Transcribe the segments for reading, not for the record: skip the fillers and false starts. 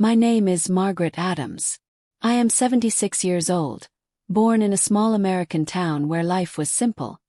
My name is Margaret Adams. I am 76 years old, born in a small American town where life was simple,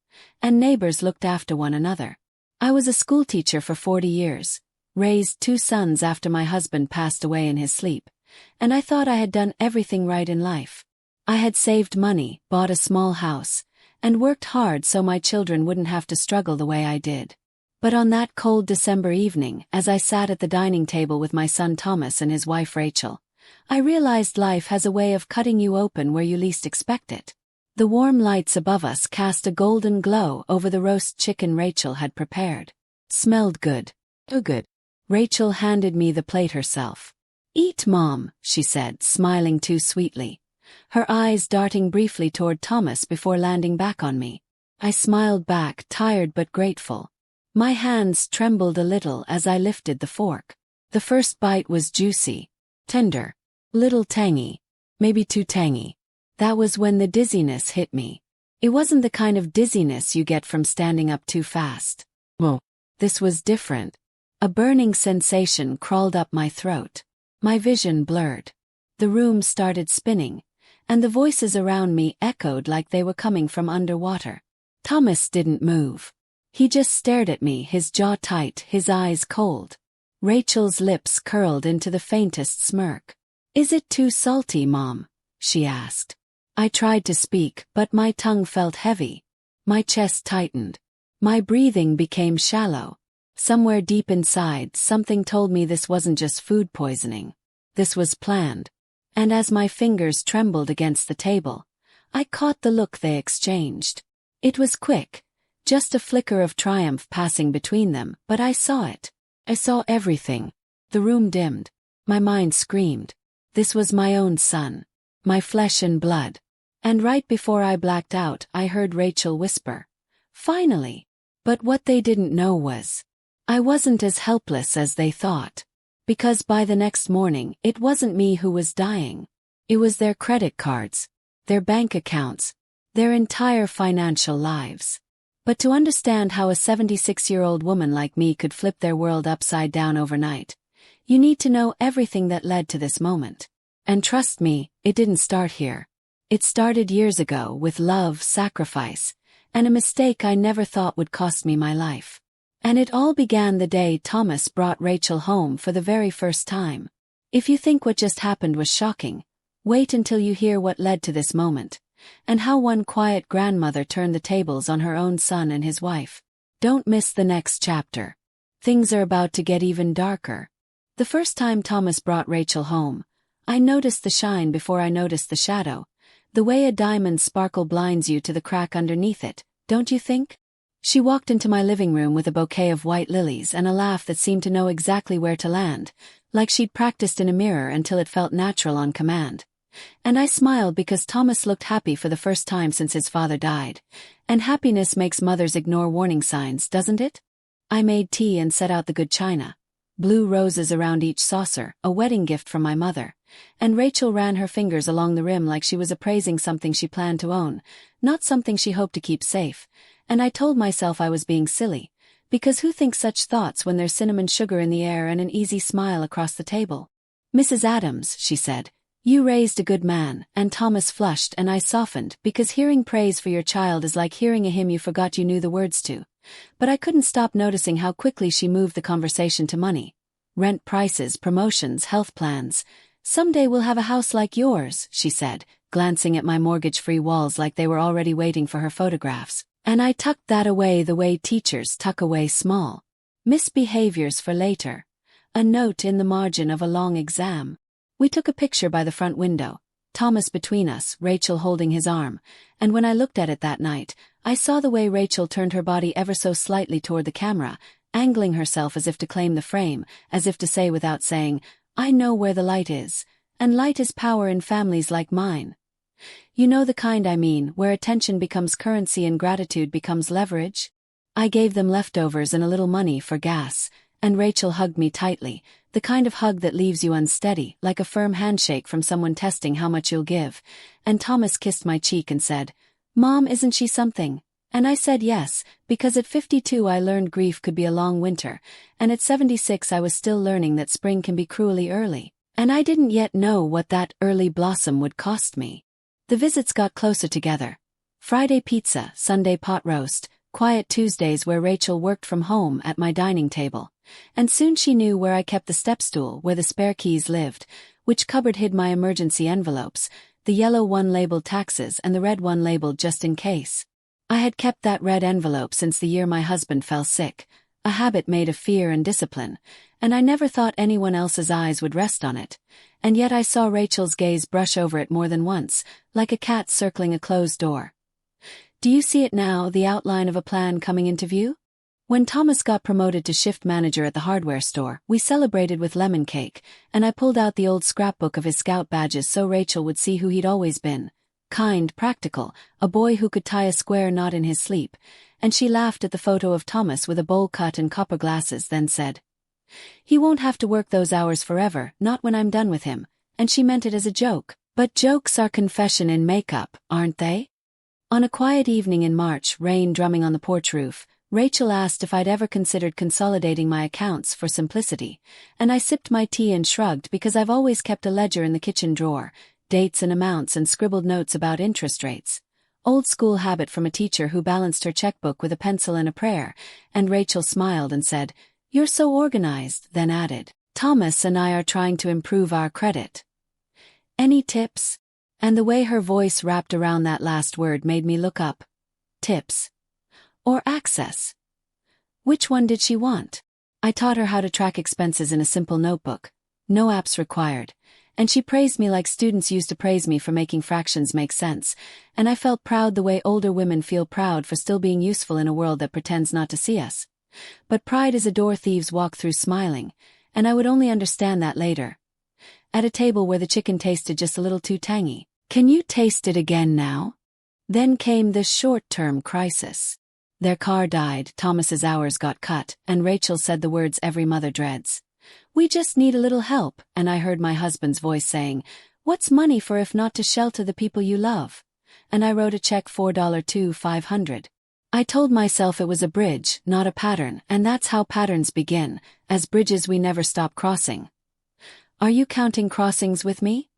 and neighbors looked after one another. I was a schoolteacher for 40 years, raised 2 sons after my husband passed away in his sleep, and I thought I had done everything right in life. I had saved money, bought a small house, and worked hard so my children wouldn't have to struggle the way I did. But on that cold December evening, as I sat at the dining table with my son Thomas and his wife Rachel, I realized life has a way of cutting you open where you least expect it. The warm lights above us cast a golden glow over the roast chicken Rachel had prepared. Smelled good. Too good. Rachel handed me the plate herself. "Eat, Mom," she said, smiling too sweetly, her eyes darting briefly toward Thomas before landing back on me. I smiled back, tired but grateful. My hands trembled a little as I lifted the fork. The first bite was juicy, tender, little tangy, maybe too tangy. That was when the dizziness hit me. It wasn't the kind of dizziness you get from standing up too fast. Whoa. This was different. A burning sensation crawled up my throat. My vision blurred. The room started spinning, and the voices around me echoed like they were coming from underwater. Thomas didn't move. He just stared at me, his jaw tight, his eyes cold. Rachel's lips curled into the faintest smirk. "Is it too salty, Mom?" she asked. I tried to speak, but my tongue felt heavy. My chest tightened. My breathing became shallow. Somewhere deep inside, something told me this wasn't just food poisoning. This was planned. And as my fingers trembled against the table, I caught the look they exchanged. It was quick, just a flicker of triumph passing between them, but I saw it. I saw everything. The room dimmed. My mind screamed. This was my own son. My flesh and blood. And right before I blacked out, I heard Rachel whisper, "Finally." But what they didn't know was, I wasn't as helpless as they thought. Because by the next morning, it wasn't me who was dying. It was their credit cards, their bank accounts, their entire financial lives. But to understand how a 76-year-old woman like me could flip their world upside down overnight, you need to know everything that led to this moment. And trust me, it didn't start here. It started years ago with love, sacrifice, and a mistake I never thought would cost me my life. And it all began the day Thomas brought Rachel home for the very first time. If you think what just happened was shocking, wait until you hear what led to this moment, and how one quiet grandmother turned the tables on her own son and his wife. Don't miss the next chapter. Things are about to get even darker. The first time Thomas brought Rachel home, I noticed the shine before I noticed the shadow. The way a diamond sparkle blinds you to the crack underneath it, don't you think? She walked into my living room with a bouquet of white lilies and a laugh that seemed to know exactly where to land, like she'd practiced in a mirror until it felt natural on command. And I smiled because Thomas looked happy for the first time since his father died. And happiness makes mothers ignore warning signs, doesn't it? I made tea and set out the good china. Blue roses around each saucer, a wedding gift from my mother. And Rachel ran her fingers along the rim like she was appraising something she planned to own, not something she hoped to keep safe. And I told myself I was being silly, because who thinks such thoughts when there's cinnamon sugar in the air and an easy smile across the table? "Mrs. Adams," she said, "you raised a good man," and Thomas flushed and I softened because hearing praise for your child is like hearing a hymn you forgot you knew the words to. But I couldn't stop noticing how quickly she moved the conversation to money. Rent prices, promotions, health plans. "Someday we'll have a house like yours," she said, glancing at my mortgage-free walls like they were already waiting for her photographs. And I tucked that away the way teachers tuck away small misbehaviors for later. A note in the margin of a long exam. We took a picture by the front window, Thomas between us, Rachel holding his arm, and when I looked at it that night, I saw the way Rachel turned her body ever so slightly toward the camera, angling herself as if to claim the frame, as if to say without saying, "I know where the light is, and light is power in families like mine." You know the kind I mean, where attention becomes currency and gratitude becomes leverage? I gave them leftovers and a little money for gas, and Rachel hugged me tightly, the kind of hug that leaves you unsteady, like a firm handshake from someone testing how much you'll give. And Thomas kissed my cheek and said, "Mom, isn't she something?" And I said yes, because at 52 I learned grief could be a long winter, and at 76 I was still learning that spring can be cruelly early. And I didn't yet know what that early blossom would cost me. The visits got closer together. Friday pizza, Sunday pot roast, quiet Tuesdays where Rachel worked from home at my dining table. And soon she knew where I kept the stepstool, where the spare keys lived, which cupboard hid my emergency envelopes, the yellow one labeled taxes and the red one labeled just in case. I had kept that red envelope since the year my husband fell sick, a habit made of fear and discipline, and I never thought anyone else's eyes would rest on it. And yet I saw Rachel's gaze brush over it more than once, like a cat circling a closed door. Do you see it now, the outline of a plan coming into view? When Thomas got promoted to shift manager at the hardware store, we celebrated with lemon cake, and I pulled out the old scrapbook of his scout badges so Rachel would see who he'd always been. Kind, practical, a boy who could tie a square knot in his sleep, and she laughed at the photo of Thomas with a bowl cut and copper glasses, then said, "He won't have to work those hours forever, not when I'm done with him," and she meant it as a joke. But jokes are confession in makeup, aren't they? On a quiet evening in March, rain drumming on the porch roof, Rachel asked if I'd ever considered consolidating my accounts for simplicity, and I sipped my tea and shrugged because I've always kept a ledger in the kitchen drawer, dates and amounts and scribbled notes about interest rates. Old school habit from a teacher who balanced her checkbook with a pencil and a prayer, and Rachel smiled and said, "You're so organized," then added, "Thomas and I are trying to improve our credit. Any tips?" And the way her voice wrapped around that last word made me look up. Tips. Or access? Which one did she want? I taught her how to track expenses in a simple notebook. No apps required. And she praised me like students used to praise me for making fractions make sense, and I felt proud the way older women feel proud for still being useful in a world that pretends not to see us. But pride is a door thieves walk through smiling, and I would only understand that later. At a table where the chicken tasted just a little too tangy. "Can you taste it again now?" Then came the short-term crisis. Their car died, Thomas's hours got cut, and Rachel said the words every mother dreads. "We just need a little help," and I heard my husband's voice saying, "What's money for if not to shelter the people you love?" And I wrote a check $4,500. I told myself it was a bridge, not a pattern, and that's how patterns begin, as bridges we never stop crossing. Are you counting crossings with me?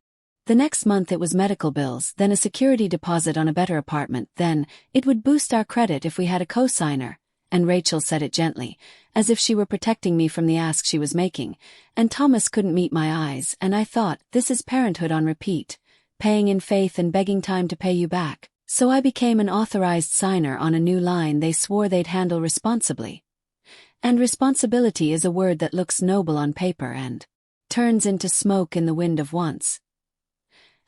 The next month it was medical bills, then a security deposit on a better apartment, then, it would boost our credit if we had a co-signer. And Rachel said it gently, as if she were protecting me from the ask she was making, and Thomas couldn't meet my eyes, and I thought, this is parenthood on repeat, paying in faith and begging time to pay you back. So I became an authorized signer on a new line they swore they'd handle responsibly. And responsibility is a word that looks noble on paper and turns into smoke in the wind of once.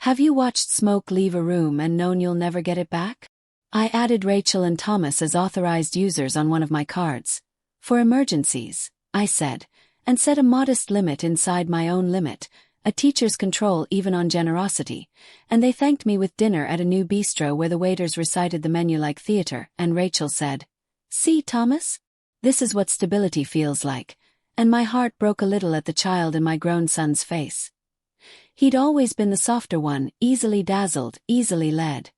Have you watched smoke leave a room and known you'll never get it back? I added Rachel and Thomas as authorized users on one of my cards. For emergencies, I said, and set a modest limit inside my own limit, a teacher's control even on generosity, and they thanked me with dinner at a new bistro where the waiters recited the menu like theater, and Rachel said, "See, Thomas? This is what stability feels like," and my heart broke a little at the child in my grown son's face. He'd always been the softer one, easily dazzled, easily led.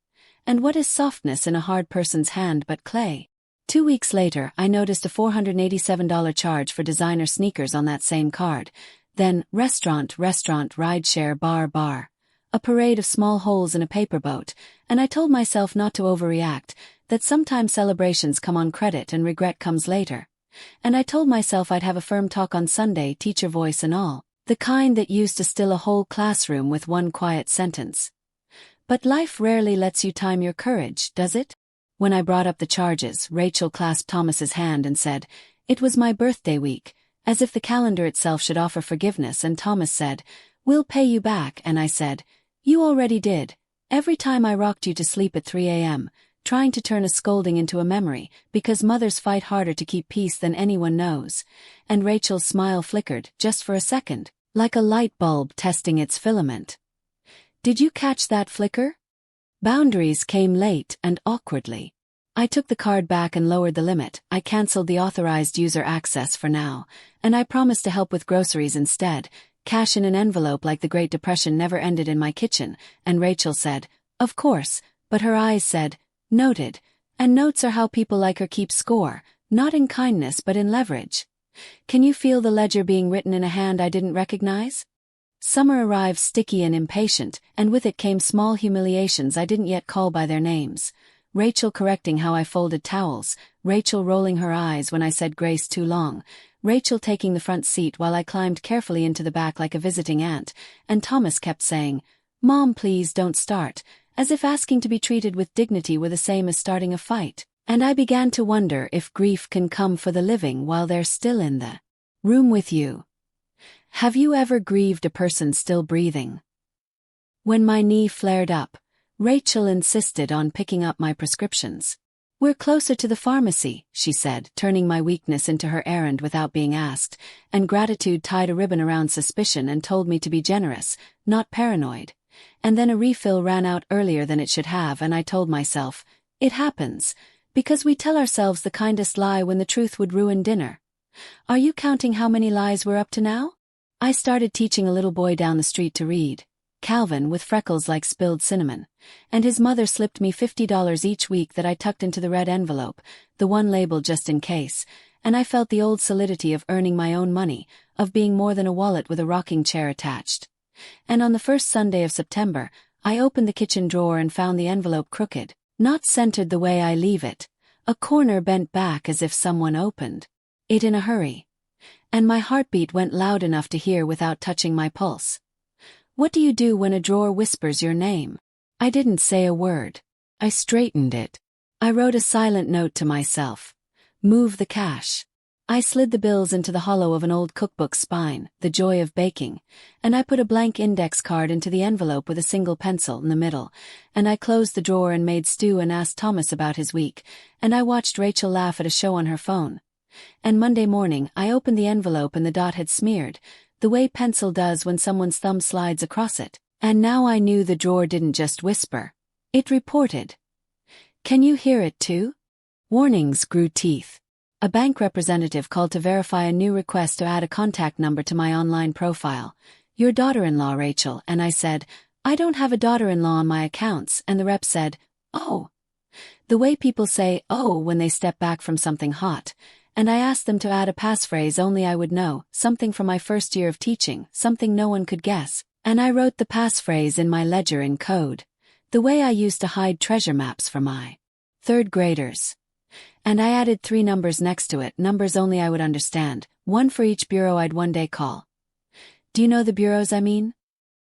And what is softness in a hard person's hand but clay? 2 weeks later, I noticed a $487 charge for designer sneakers on that same card. Then, restaurant, rideshare, bar. A parade of small holes in a paper boat, and I told myself not to overreact, that sometimes celebrations come on credit and regret comes later. And I told myself I'd have a firm talk on Sunday, teacher voice and all, the kind that used to still a whole classroom with one quiet sentence. But life rarely lets you time your courage, does it? When I brought up the charges, Rachel clasped Thomas's hand and said, "It was my birthday week," as if the calendar itself should offer forgiveness, and Thomas said, "We'll pay you back," and I said, "You already did. Every time I rocked you to sleep at 3 a.m., trying to turn a scolding into a memory, because mothers fight harder to keep peace than anyone knows." And Rachel's smile flickered, just for a second, like a light bulb testing its filament. Did you catch that flicker? Boundaries came late and awkwardly. I took the card back and lowered the limit. I cancelled the authorized user access for now, and I promised to help with groceries instead, cash in an envelope like the Great Depression never ended in my kitchen, and Rachel said, "Of course," but her eyes said, "Noted," and notes are how people like her keep score, not in kindness but in leverage. Can you feel the ledger being written in a hand I didn't recognize? Summer arrived sticky and impatient, and with it came small humiliations I didn't yet call by their names. Rachel correcting how I folded towels, Rachel rolling her eyes when I said grace too long, Rachel taking the front seat while I climbed carefully into the back like a visiting aunt, and Thomas kept saying, "Mom, please don't start," as if asking to be treated with dignity were the same as starting a fight. And I began to wonder if grief can come for the living while they're still in the room with you. Have you ever grieved a person still breathing? When my knee flared up, Rachel insisted on picking up my prescriptions. "We're closer to the pharmacy," she said, turning my weakness into her errand without being asked, and gratitude tied a ribbon around suspicion and told me to be generous, not paranoid. And then a refill ran out earlier than it should have, and I told myself, it happens, because we tell ourselves the kindest lie when the truth would ruin dinner. Are you counting how many lies we're up to now? I started teaching a little boy down the street to read, Calvin with freckles like spilled cinnamon, and his mother slipped me $50 each week that I tucked into the red envelope, the one labeled just in case, and I felt the old solidity of earning my own money, of being more than a wallet with a rocking chair attached. And on the first Sunday of September, I opened the kitchen drawer and found the envelope crooked, not centered the way I leave it, a corner bent back as if someone opened it in a hurry. And my heartbeat went loud enough to hear without touching my pulse. What do you do when a drawer whispers your name? I didn't say a word. I straightened it. I wrote a silent note to myself. Move the cash. I slid the bills into the hollow of an old cookbook spine, The Joy of Baking, and I put a blank index card into the envelope with a single pencil in the middle, and I closed the drawer and made stew and asked Thomas about his week, and I watched Rachel laugh at a show on her phone. And Monday morning I opened the envelope and the dot had smeared, the way pencil does when someone's thumb slides across it, and now I knew the drawer didn't just whisper. It reported. Can you hear it too? Warnings grew teeth. A bank representative called to verify a new request to add a contact number to my online profile. Your daughter-in-law, Rachel, and I said, I don't have a daughter-in-law on my accounts, and the rep said, oh. The way people say, oh, when they step back from something hot. And I asked them to add a passphrase only I would know, something from my first year of teaching, something no one could guess, and I wrote the passphrase in my ledger in code, the way I used to hide treasure maps for my third graders. And I added 3 numbers next to it, numbers only I would understand, one for each bureau I'd one day call. Do you know the bureaus I mean?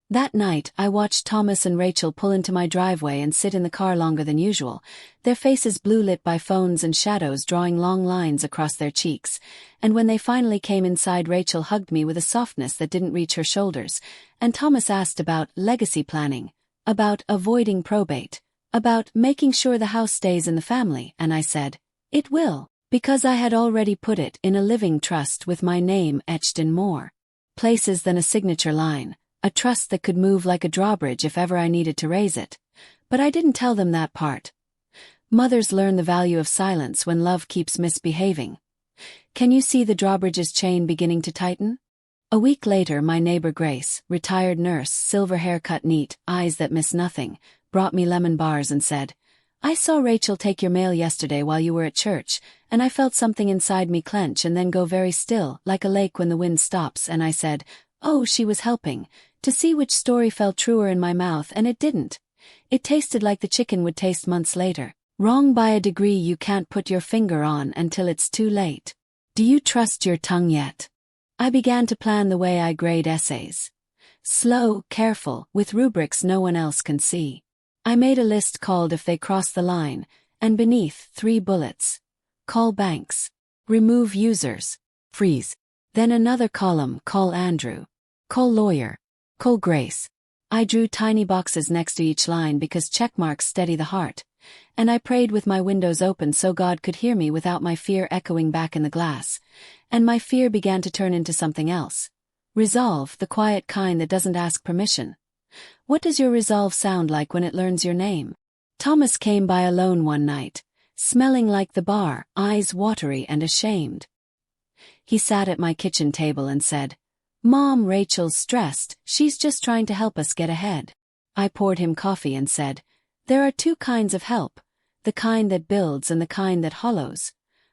That night, I watched Thomas and Rachel pull into my driveway and sit in the car longer than usual, their faces blue-lit by phones and shadows drawing long lines across their cheeks, and when they finally came inside, Rachel hugged me with a softness that didn't reach her shoulders, and Thomas asked about legacy planning, about avoiding probate, about making sure the house stays in the family, and I said, it will, because I had already put it in a living trust with my name etched in more places than a signature line. A trust that could move like a drawbridge if ever I needed to raise it. But I didn't tell them that part. Mothers learn the value of silence when love keeps misbehaving. Can you see the drawbridge's chain beginning to tighten? A week later, my neighbor Grace, retired nurse, silver hair cut neat, eyes that miss nothing, brought me lemon bars and said, I saw Rachel take your mail yesterday while you were at church, and I felt something inside me clench and then go very still, like a lake when the wind stops, and I said, oh, she was helping, to see which story felt truer in my mouth, and it didn't. It tasted like the chicken would taste months later. Wrong by a degree you can't put your finger on until it's too late. Do you trust your tongue yet? I began to plan the way I grade essays. Slow, careful, with rubrics no one else can see. I made a list called If They Cross the Line, and beneath 3 bullets. Call banks. Remove users. Freeze. Then another column, call Andrew. Call lawyer. Call Grace. I drew tiny boxes next to each line because checkmarks steady the heart, and I prayed with my windows open so God could hear me without my fear echoing back in the glass, and my fear began to turn into something else. Resolve, the quiet kind that doesn't ask permission. What does your resolve sound like when it learns your name? Thomas came by alone one night, smelling like the bar, eyes watery and ashamed. He sat at my kitchen table and said, Mom, Rachel's stressed, she's just trying to help us get ahead. I poured him coffee and said, there are 2 kinds of help, the kind that builds and the kind that hollows.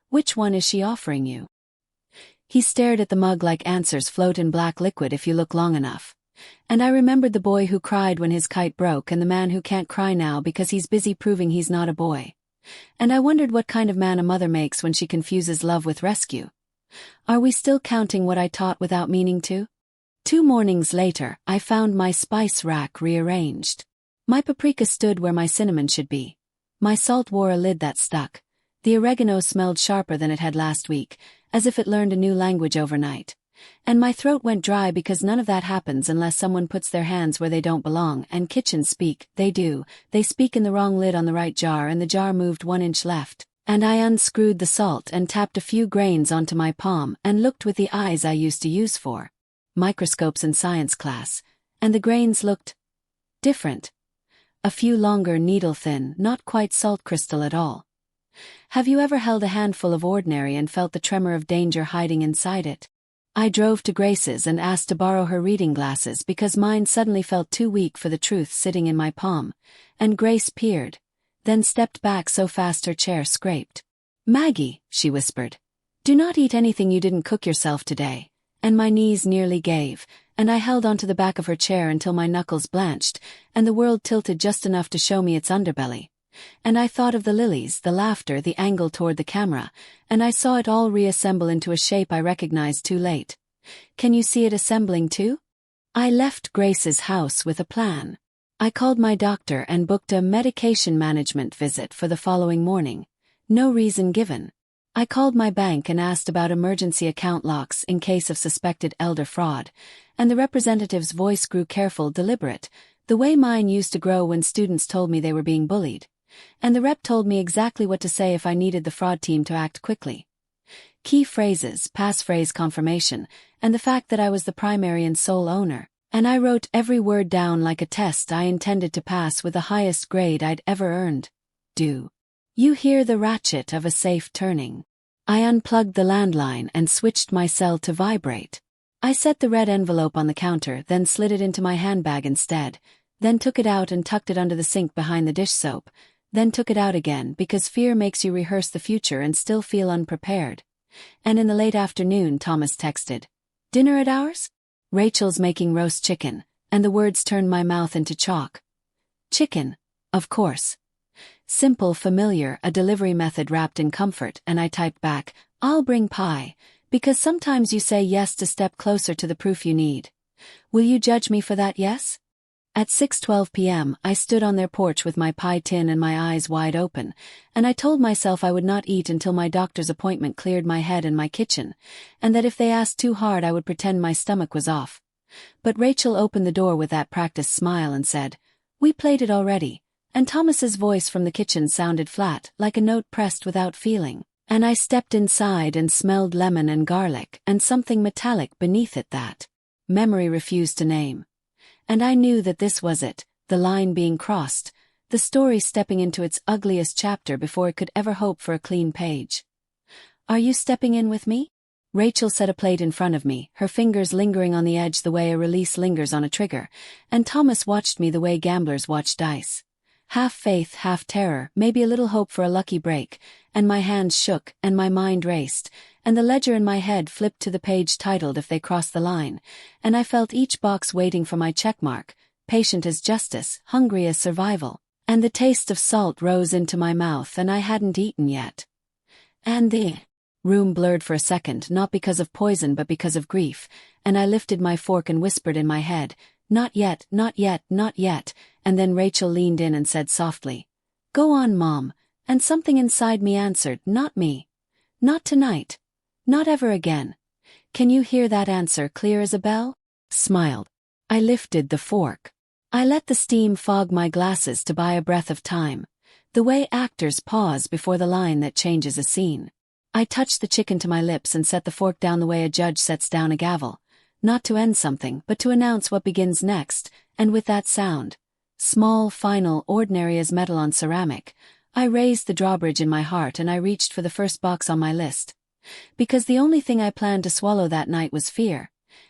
Which one is she offering you? He stared at the mug like answers float in black liquid if you look long enough. And I remembered the boy who cried when his kite broke and the man who can't cry now because he's busy proving he's not a boy. And I wondered what kind of man a mother makes when she confuses love with rescue. Are we still counting what I taught without meaning to? 2 mornings later, I found my spice rack rearranged. My paprika stood where my cinnamon should be. My salt wore a lid that stuck. The oregano smelled sharper than it had last week, as if it learned a new language overnight. And my throat went dry because none of that happens unless someone puts their hands where they don't belong, and kitchens speak, they do. They speak in the wrong lid on the right jar and the jar moved 1 inch left. And I unscrewed the salt and tapped a few grains onto my palm and looked with the eyes I used to use for microscopes in science class, and the grains looked different. A few longer, needle-thin, not quite salt crystal at all. Have you ever held a handful of ordinary and felt the tremor of danger hiding inside it? I drove to Grace's and asked to borrow her reading glasses because mine suddenly felt too weak for the truth sitting in my palm, and Grace peered, then stepped back so fast her chair scraped. "Maggie," she whispered, "do not eat anything you didn't cook yourself today." And my knees nearly gave, and I held onto the back of her chair until my knuckles blanched, and the world tilted just enough to show me its underbelly. And I thought of the lilies, the laughter, the angle toward the camera, and I saw it all reassemble into a shape I recognized too late. Can you see it assembling too? I left Grace's house with a plan. I called my doctor and booked a medication management visit for the following morning. No reason given. I called my bank and asked about emergency account locks in case of suspected elder fraud, and the representative's voice grew careful, deliberate, the way mine used to grow when students told me they were being bullied. And the rep told me exactly what to say if I needed the fraud team to act quickly. Key phrases, passphrase confirmation, and the fact that I was the primary and sole owner. And I wrote every word down like a test I intended to pass with the highest grade I'd ever earned. Do you hear the ratchet of a safe turning? I unplugged the landline and switched my cell to vibrate. I set the red envelope on the counter, then slid it into my handbag instead, then took it out and tucked it under the sink behind the dish soap, then took it out again because fear makes you rehearse the future and still feel unprepared. And in the late afternoon, Thomas texted, "Dinner at ours? Rachel's making roast chicken," and the words turned my mouth into chalk. Chicken, of course. Simple, familiar, a delivery method wrapped in comfort, and I typed back, "I'll bring pie," because sometimes you say yes to step closer to the proof you need. Will you judge me for that yes? At 6:12 p.m., I stood on their porch with my pie tin and my eyes wide open, and I told myself I would not eat until my doctor's appointment cleared my head and my kitchen, and that if they asked too hard I would pretend my stomach was off. But Rachel opened the door with that practiced smile and said, "We played it already," and Thomas's voice from the kitchen sounded flat, like a note pressed without feeling, and I stepped inside and smelled lemon and garlic and something metallic beneath it that memory refused to name. And I knew that this was it, the line being crossed, the story stepping into its ugliest chapter before it could ever hope for a clean page. "Are you stepping in with me?" Rachel set a plate in front of me, her fingers lingering on the edge the way a release lingers on a trigger, and Thomas watched me the way gamblers watch dice. Half faith, half terror, maybe a little hope for a lucky break, and my hands shook, and my mind raced, and the ledger in my head flipped to the page titled "If They Cross the Line," and I felt each box waiting for my checkmark, patient as justice, hungry as survival, and the taste of salt rose into my mouth and I hadn't eaten yet. And the room blurred for a second, not because of poison but because of grief, and I lifted my fork and whispered in my head, "Not yet, not yet, not yet," and then Rachel leaned in and said softly, "Go on, Mom," and something inside me answered, "Not me. Not tonight. Not ever again." Can you hear that answer clear as a bell? Smiled. I lifted the fork. I let the steam fog my glasses to buy a breath of time, the way actors pause before the line that changes a scene. I touched the chicken to my lips and set the fork down the way a judge sets down a gavel, not to end something but to announce what begins next, and with that sound, small, final, ordinary as metal on ceramic, I raised the drawbridge in my heart and I reached for the first box on my list. Because the only thing I planned to swallow that night was fear.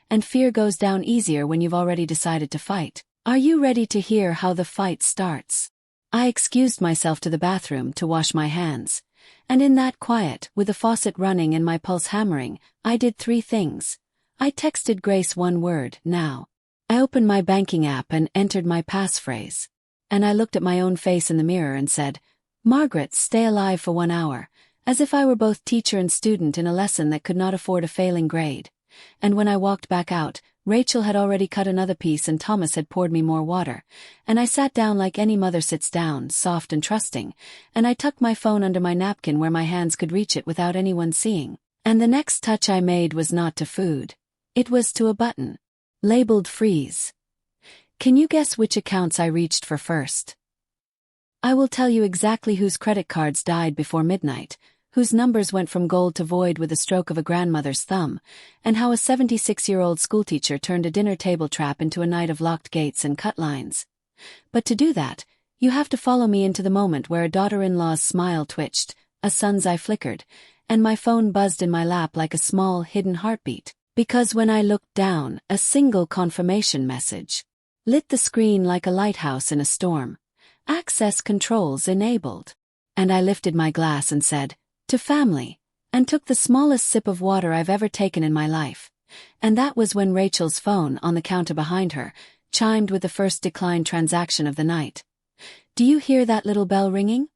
And fear goes down easier when you've already decided to fight. Are you ready to hear how the fight starts? I excused myself to the bathroom to wash my hands. And in that quiet, with the faucet running and my pulse hammering, I did 3 things. I texted Grace one word, "Now." I opened my banking app and entered my passphrase. And I looked at my own face in the mirror and said, "Margaret, stay alive for 1 hour," as if I were both teacher and student in a lesson that could not afford a failing grade. And when I walked back out, Rachel had already cut another piece and Thomas had poured me more water, and I sat down like any mother sits down, soft and trusting, and I tucked my phone under my napkin where my hands could reach it without anyone seeing. And the next touch I made was not to food. It was to a button. Labeled freeze. Can you guess which accounts I reached for first? I will tell you exactly whose credit cards died before midnight, whose numbers went from gold to void with a stroke of a grandmother's thumb, and how a 76-year-old schoolteacher turned a dinner table trap into a night of locked gates and cut lines. But to do that, you have to follow me into the moment where a daughter-in-law's smile twitched, a son's eye flickered, and my phone buzzed in my lap like a small, hidden heartbeat. Because when I looked down, a single confirmation message lit the screen like a lighthouse in a storm. Access controls enabled. And I lifted my glass and said, "To family," and took the smallest sip of water I've ever taken in my life. And that was when Rachel's phone, on the counter behind her, chimed with the first declined transaction of the night. Do you hear that little bell ringing?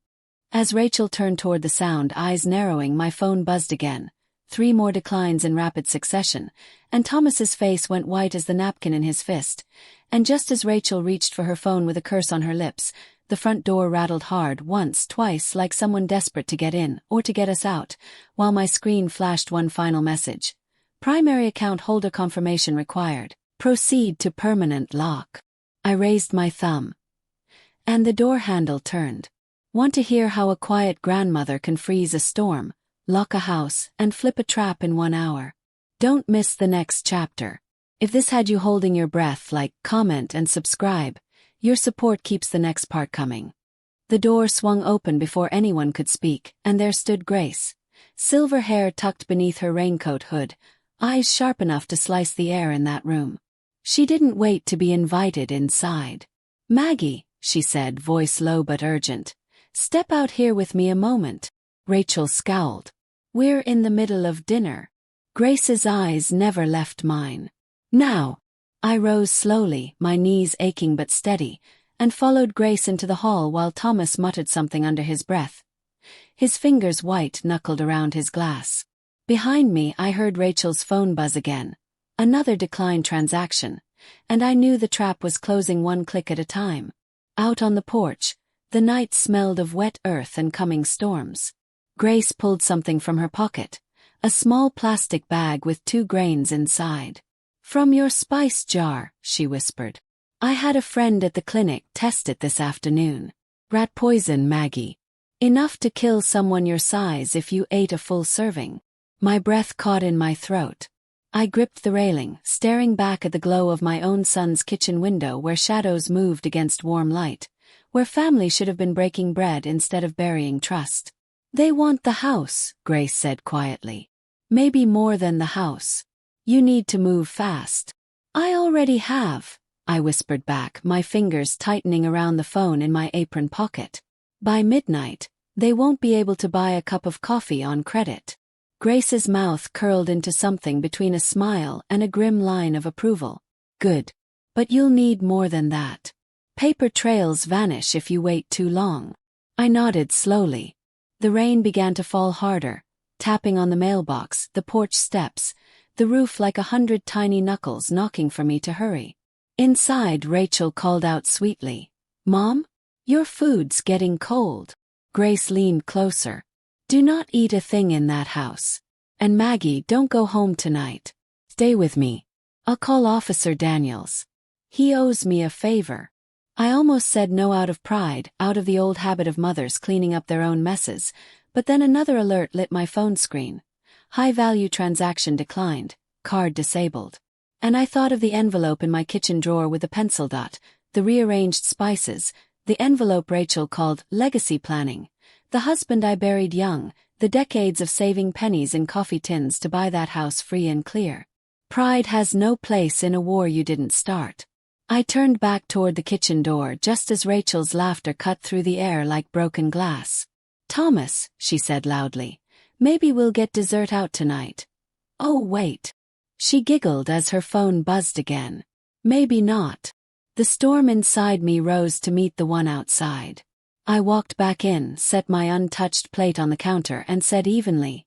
As Rachel turned toward the sound, eyes narrowing, my phone buzzed again. 3 more declines in rapid succession, and Thomas's face went white as the napkin in his fist. And just as Rachel reached for her phone with a curse on her lips, the front door rattled hard, once, twice, like someone desperate to get in, or to get us out, while my screen flashed one final message. Primary account holder confirmation required. Proceed to permanent lock. I raised my thumb. And the door handle turned. Want to hear how a quiet grandmother can freeze a storm, lock a house, and flip a trap in 1 hour? Don't miss the next chapter. If this had you holding your breath, like, comment, and subscribe. Your support keeps the next part coming. The door swung open before anyone could speak, and there stood Grace. Silver hair tucked beneath her raincoat hood, eyes sharp enough to slice the air in that room. She didn't wait to be invited inside. "Maggie," she said, voice low but urgent, "step out here with me a moment." Rachel scowled. "We're in the middle of dinner." Grace's eyes never left mine. "Now." I rose slowly, my knees aching but steady, and followed Grace into the hall while Thomas muttered something under his breath. His fingers white-knuckled around his glass. Behind me I heard Rachel's phone buzz again. Another declined transaction, and I knew the trap was closing one click at a time. Out on the porch, the night smelled of wet earth and coming storms. Grace pulled something from her pocket, a small plastic bag with 2 grains inside. "From your spice jar," she whispered. "I had a friend at the clinic test it this afternoon. Rat poison, Maggie. Enough to kill someone your size if you ate a full serving." My breath caught in my throat. I gripped the railing, staring back at the glow of my own son's kitchen window where shadows moved against warm light, where family should have been breaking bread instead of burying trust. "They want the house," Grace said quietly. "Maybe more than the house. You need to move fast." "I already have," I whispered back, my fingers tightening around the phone in my apron pocket. "By midnight, they won't be able to buy a cup of coffee on credit." Grace's mouth curled into something between a smile and a grim line of approval. "Good. But you'll need more than that. Paper trails vanish if you wait too long." I nodded slowly. The rain began to fall harder, tapping on the mailbox, the porch steps, the roof like 100 tiny knuckles knocking for me to hurry. Inside, Rachel called out sweetly, "Mom? Your food's getting cold." Grace leaned closer. "Do not eat a thing in that house. And Maggie, don't go home tonight. Stay with me. I'll call Officer Daniels. He owes me a favor." I almost said no out of pride, out of the old habit of mothers cleaning up their own messes, but then another alert lit my phone screen. High-value transaction declined, card disabled. And I thought of the envelope in my kitchen drawer with the pencil dot, the rearranged spices, the envelope Rachel called legacy planning, the husband I buried young, the decades of saving pennies in coffee tins to buy that house free and clear. Pride has no place in a war you didn't start. I turned back toward the kitchen door just as Rachel's laughter cut through the air like broken glass. "Thomas," she said loudly, "maybe we'll get dessert out tonight." "Oh, wait." She giggled as her phone buzzed again. Maybe not. The storm inside me rose to meet the one outside. I walked back in, set my untouched plate on the counter, and said evenly,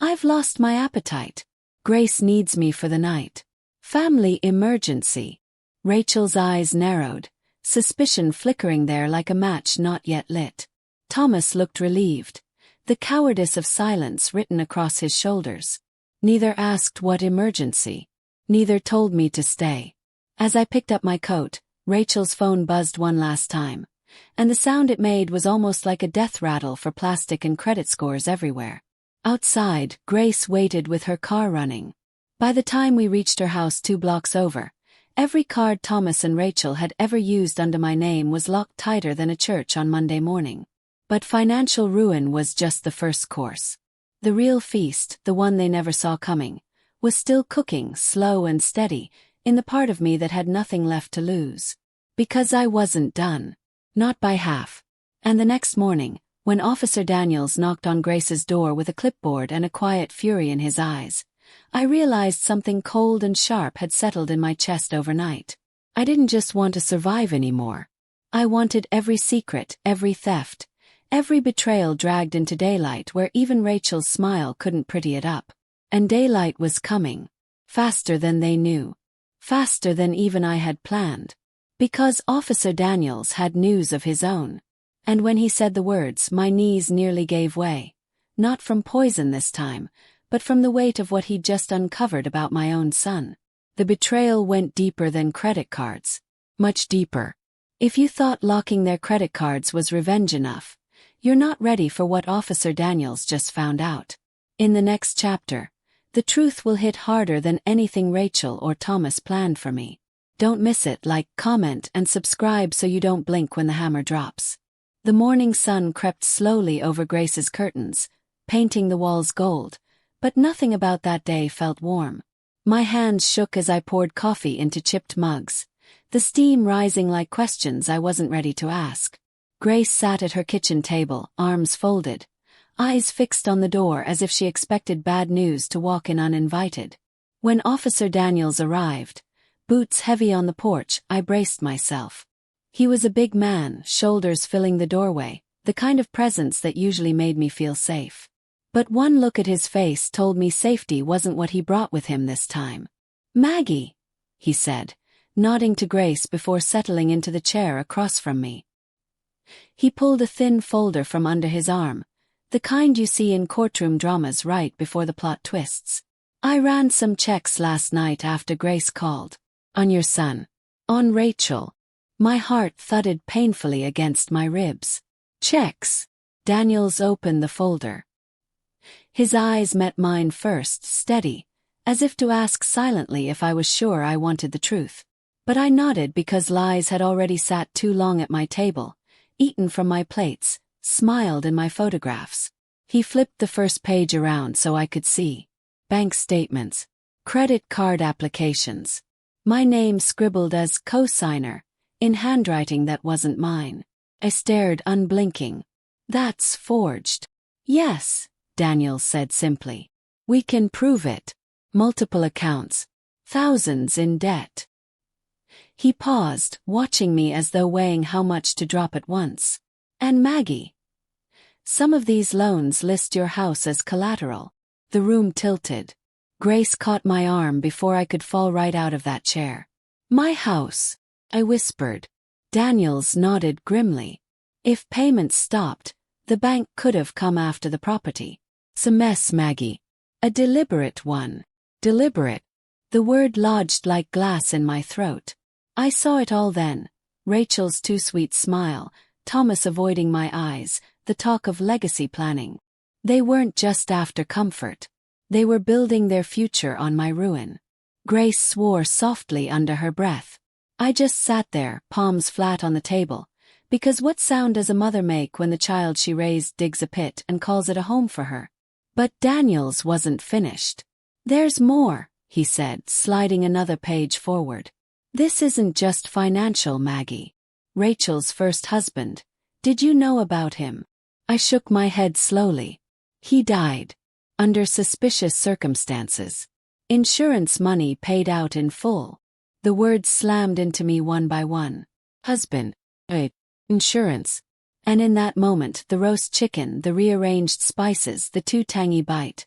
"I've lost my appetite. Grace needs me for the night. Family emergency." Rachel's eyes narrowed, suspicion flickering there like a match not yet lit. Thomas looked relieved, the cowardice of silence written across his shoulders. Neither asked what emergency. Neither told me to stay. As I picked up my coat, Rachel's phone buzzed one last time, and the sound it made was almost like a death rattle for plastic and credit scores everywhere. Outside, Grace waited with her car running. By the time we reached her house 2 blocks over, every card Thomas and Rachel had ever used under my name was locked tighter than a church on Monday morning. But financial ruin was just the first course. The real feast, the one they never saw coming, was still cooking, slow and steady, in the part of me that had nothing left to lose. Because I wasn't done. Not by half. And the next morning, when Officer Daniels knocked on Grace's door with a clipboard and a quiet fury in his eyes, I realized something cold and sharp had settled in my chest overnight. I didn't just want to survive anymore. I wanted every secret, every theft, every betrayal dragged into daylight where even Rachel's smile couldn't pretty it up. And daylight was coming. Faster than they knew. Faster than even I had planned. Because Officer Daniels had news of his own. And when he said the words, my knees nearly gave way. Not from poison this time, but from the weight of what he'd just uncovered about my own son. The betrayal went deeper than credit cards. Much deeper. If you thought locking their credit cards was revenge enough, you're not ready for what Officer Daniels just found out. In the next chapter, the truth will hit harder than anything Rachel or Thomas planned for me. Don't miss it. Like, comment, and subscribe so you don't blink when the hammer drops. The morning sun crept slowly over Grace's curtains, painting the walls gold, but nothing about that day felt warm. My hands shook as I poured coffee into chipped mugs, the steam rising like questions I wasn't ready to ask. Grace sat at her kitchen table, arms folded, eyes fixed on the door as if she expected bad news to walk in uninvited. When Officer Daniels arrived, boots heavy on the porch, I braced myself. He was a big man, shoulders filling the doorway, the kind of presence that usually made me feel safe. But one look at his face told me safety wasn't what he brought with him this time. "Maggie," he said, nodding to Grace before settling into the chair across from me. He pulled a thin folder from under his arm, the kind you see in courtroom dramas right before the plot twists. "I ran some checks last night after Grace called. On your son. On Rachel." My heart thudded painfully against my ribs. "Checks." Daniels opened the folder. His eyes met mine first, steady, as if to ask silently if I was sure I wanted the truth. But I nodded because lies had already sat too long at my table, eaten from my plates, smiled in my photographs. He flipped the first page around so I could see. Bank statements. Credit card applications. My name scribbled as co-signer, in handwriting that wasn't mine. I stared unblinking. "That's forged." "Yes," Daniels said simply. "We can prove it. Multiple accounts. Thousands in debt." He paused, watching me as though weighing how much to drop at once. "And Maggie, some of these loans list your house as collateral." The room tilted. Grace caught my arm before I could fall right out of that chair. "My house," I whispered. Daniels nodded grimly. "If payments stopped, the bank could have come after the property. It's a mess, Maggie. A deliberate one. Deliberate." The word lodged like glass in my throat. I saw it all then. Rachel's too sweet smile, Thomas avoiding my eyes, the talk of legacy planning. They weren't just after comfort. They were building their future on my ruin. Grace swore softly under her breath. I just sat there, palms flat on the table, because what sound does a mother make when the child she raised digs a pit and calls it a home for her? But Daniels wasn't finished. "There's more," he said, sliding another page forward. "This isn't just financial, Maggie. Rachel's first husband. Did you know about him?" I shook my head slowly. "He died. Under suspicious circumstances. Insurance money paid out in full. The words slammed into me one by one. Husband. Insurance. And in that moment, the roast chicken, the rearranged spices, the too tangy bite.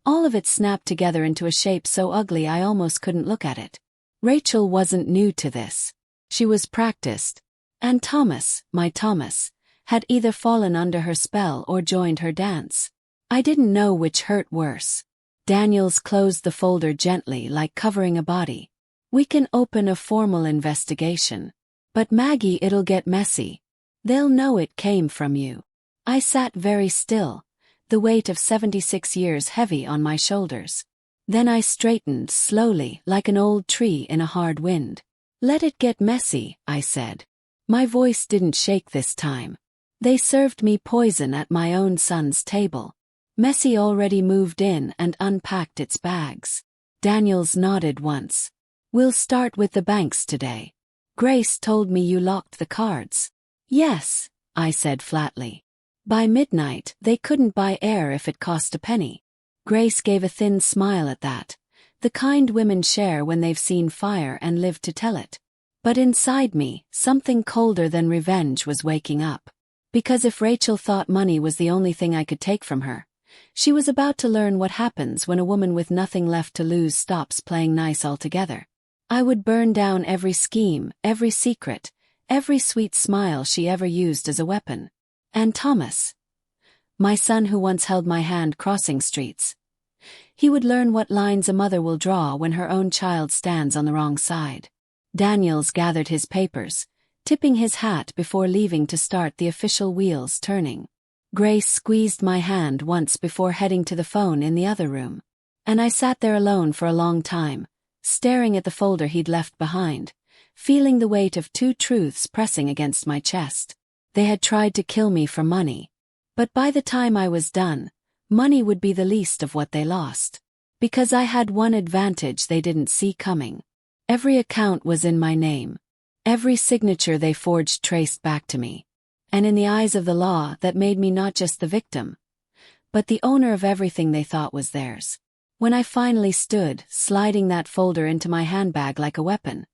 All of it snapped together into a shape so ugly I almost couldn't look at it. Rachel wasn't new to this. She was practiced. And Thomas, my Thomas, had either fallen under her spell or joined her dance. I didn't know which hurt worse. Daniels closed the folder gently, like covering a body. We can open a formal investigation. But Maggie, it'll get messy. They'll know it came from you. I sat very still, the weight of 76 years heavy on my shoulders. Then I straightened slowly, like an old tree in a hard wind. Let it get messy, I said. My voice didn't shake this time. They served me poison at my own son's table. Messy already moved in and unpacked its bags. Daniels nodded once. We'll start with the banks today. Grace told me you locked the cards. Yes, I said flatly. By midnight, they couldn't buy air if it cost a penny. Grace gave a thin smile at that, the kind women share when they've seen fire and lived to tell it. But inside me, something colder than revenge was waking up. Because if Rachel thought money was the only thing I could take from her, she was about to learn what happens when a woman with nothing left to lose stops playing nice altogether. I would burn down every scheme, every secret, every sweet smile she ever used as a weapon. And Thomas, my son who once held my hand crossing streets, he would learn what lines a mother will draw when her own child stands on the wrong side. Daniels gathered his papers, tipping his hat before leaving to start the official wheels turning. Grace squeezed my hand once before heading to the phone in the other room. And I sat there alone for a long time, staring at the folder he'd left behind, feeling the weight of two truths pressing against my chest. They had tried to kill me for money. But by the time I was done, money would be the least of what they lost. Because I had one advantage they didn't see coming. Every account was in my name. Every signature they forged traced back to me. And in the eyes of the law, that made me not just the victim, but the owner of everything they thought was theirs. When I finally stood, sliding that folder into my handbag like a weapon,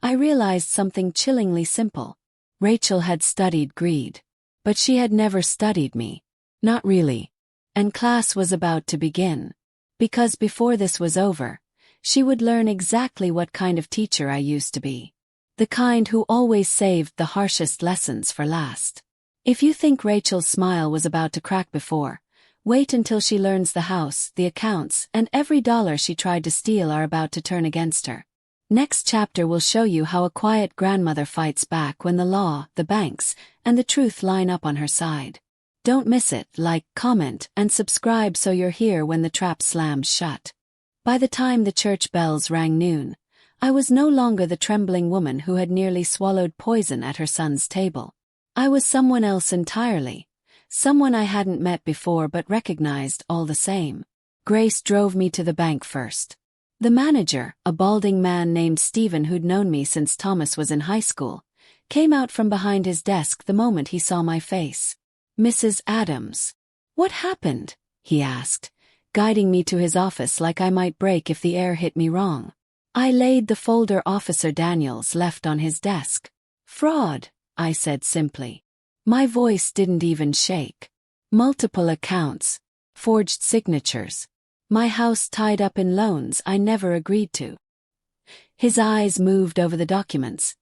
I realized something chillingly simple. Rachel had studied greed. But she had never studied me. Not really. And class was about to begin. Because before this was over, she would learn exactly what kind of teacher I used to be. The kind who always saved the harshest lessons for last. If you think Rachel's smile was about to crack before, wait until she learns the house, the accounts, and every dollar she tried to steal are about to turn against her. Next chapter will show you how a quiet grandmother fights back when the law, the banks, and the truth line up on her side. Don't miss it. Like, comment, and subscribe so you're here when the trap slams shut. By the time the church bells rang noon, I was no longer the trembling woman who had nearly swallowed poison at her son's table. I was someone else entirely. Someone I hadn't met before but recognized all the same. Grace drove me to the bank first. The manager, a balding man named Stephen who'd known me since Thomas was in high school, came out from behind his desk the moment he saw my face. Mrs. Adams. What happened? He asked, guiding me to his office like I might break if the air hit me wrong. I laid the folder Officer Daniels left on his desk. Fraud, I said simply. My voice didn't even shake. Multiple accounts. Forged signatures. My house tied up in loans I never agreed to. His eyes moved over the documents,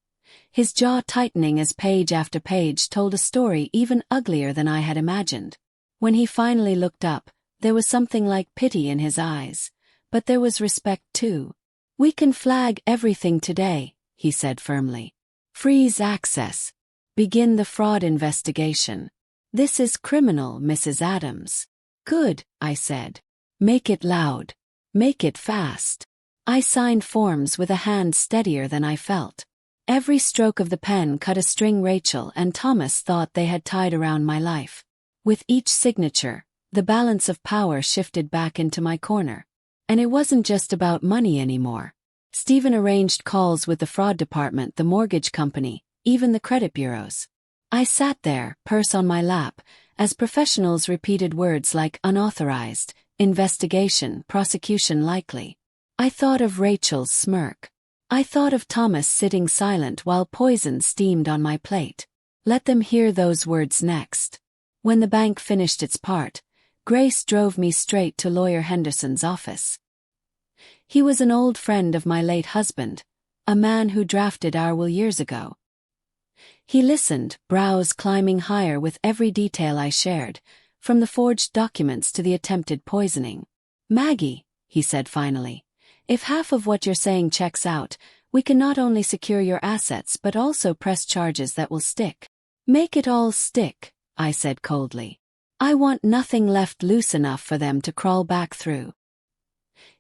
his jaw tightening as page after page told a story even uglier than I had imagined. When he finally looked up, there was something like pity in his eyes, but there was respect too. We can flag everything today, he said firmly. Freeze access. Begin the fraud investigation. This is criminal, Mrs. Adams. Good, I said. Make it loud. Make it fast. I signed forms with a hand steadier than I felt. Every stroke of the pen cut a string Rachel and Thomas thought they had tied around my life. With each signature, the balance of power shifted back into my corner. And it wasn't just about money anymore. Stephen arranged calls with the fraud department, the mortgage company, even the credit bureaus. I sat there, purse on my lap, as professionals repeated words like unauthorized, investigation, prosecution likely. I thought of Rachel's smirk. I thought of Thomas sitting silent while poison steamed on my plate. Let them hear those words next. When the bank finished its part, Grace drove me straight to Lawyer Henderson's office. He was an old friend of my late husband, a man who drafted our will years ago. He listened, brows climbing higher with every detail I shared, from the forged documents to the attempted poisoning. "Maggie," he said finally, "if half of what you're saying checks out, we can not only secure your assets but also press charges that will stick." "Make it all stick," I said coldly. "I want nothing left loose enough for them to crawl back through."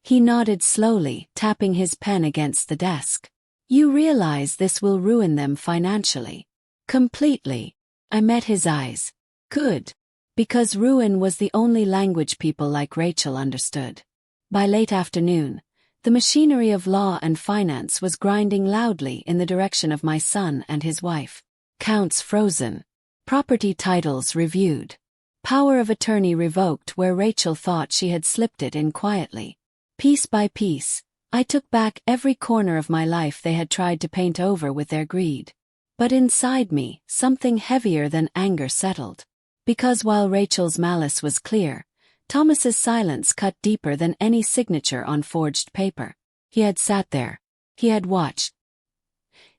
He nodded slowly, tapping his pen against the desk. "You realize this will ruin them financially?" "Completely." I met his eyes. "Good." Because ruin was the only language people like Rachel understood. By late afternoon, the machinery of law and finance was grinding loudly in the direction of my son and his wife. Counts frozen. Property titles reviewed. Power of attorney revoked where Rachel thought she had slipped it in quietly. Piece by piece, I took back every corner of my life they had tried to paint over with their greed. But inside me, something heavier than anger settled. Because while Rachel's malice was clear, Thomas's silence cut deeper than any signature on forged paper. He had sat there. He had watched.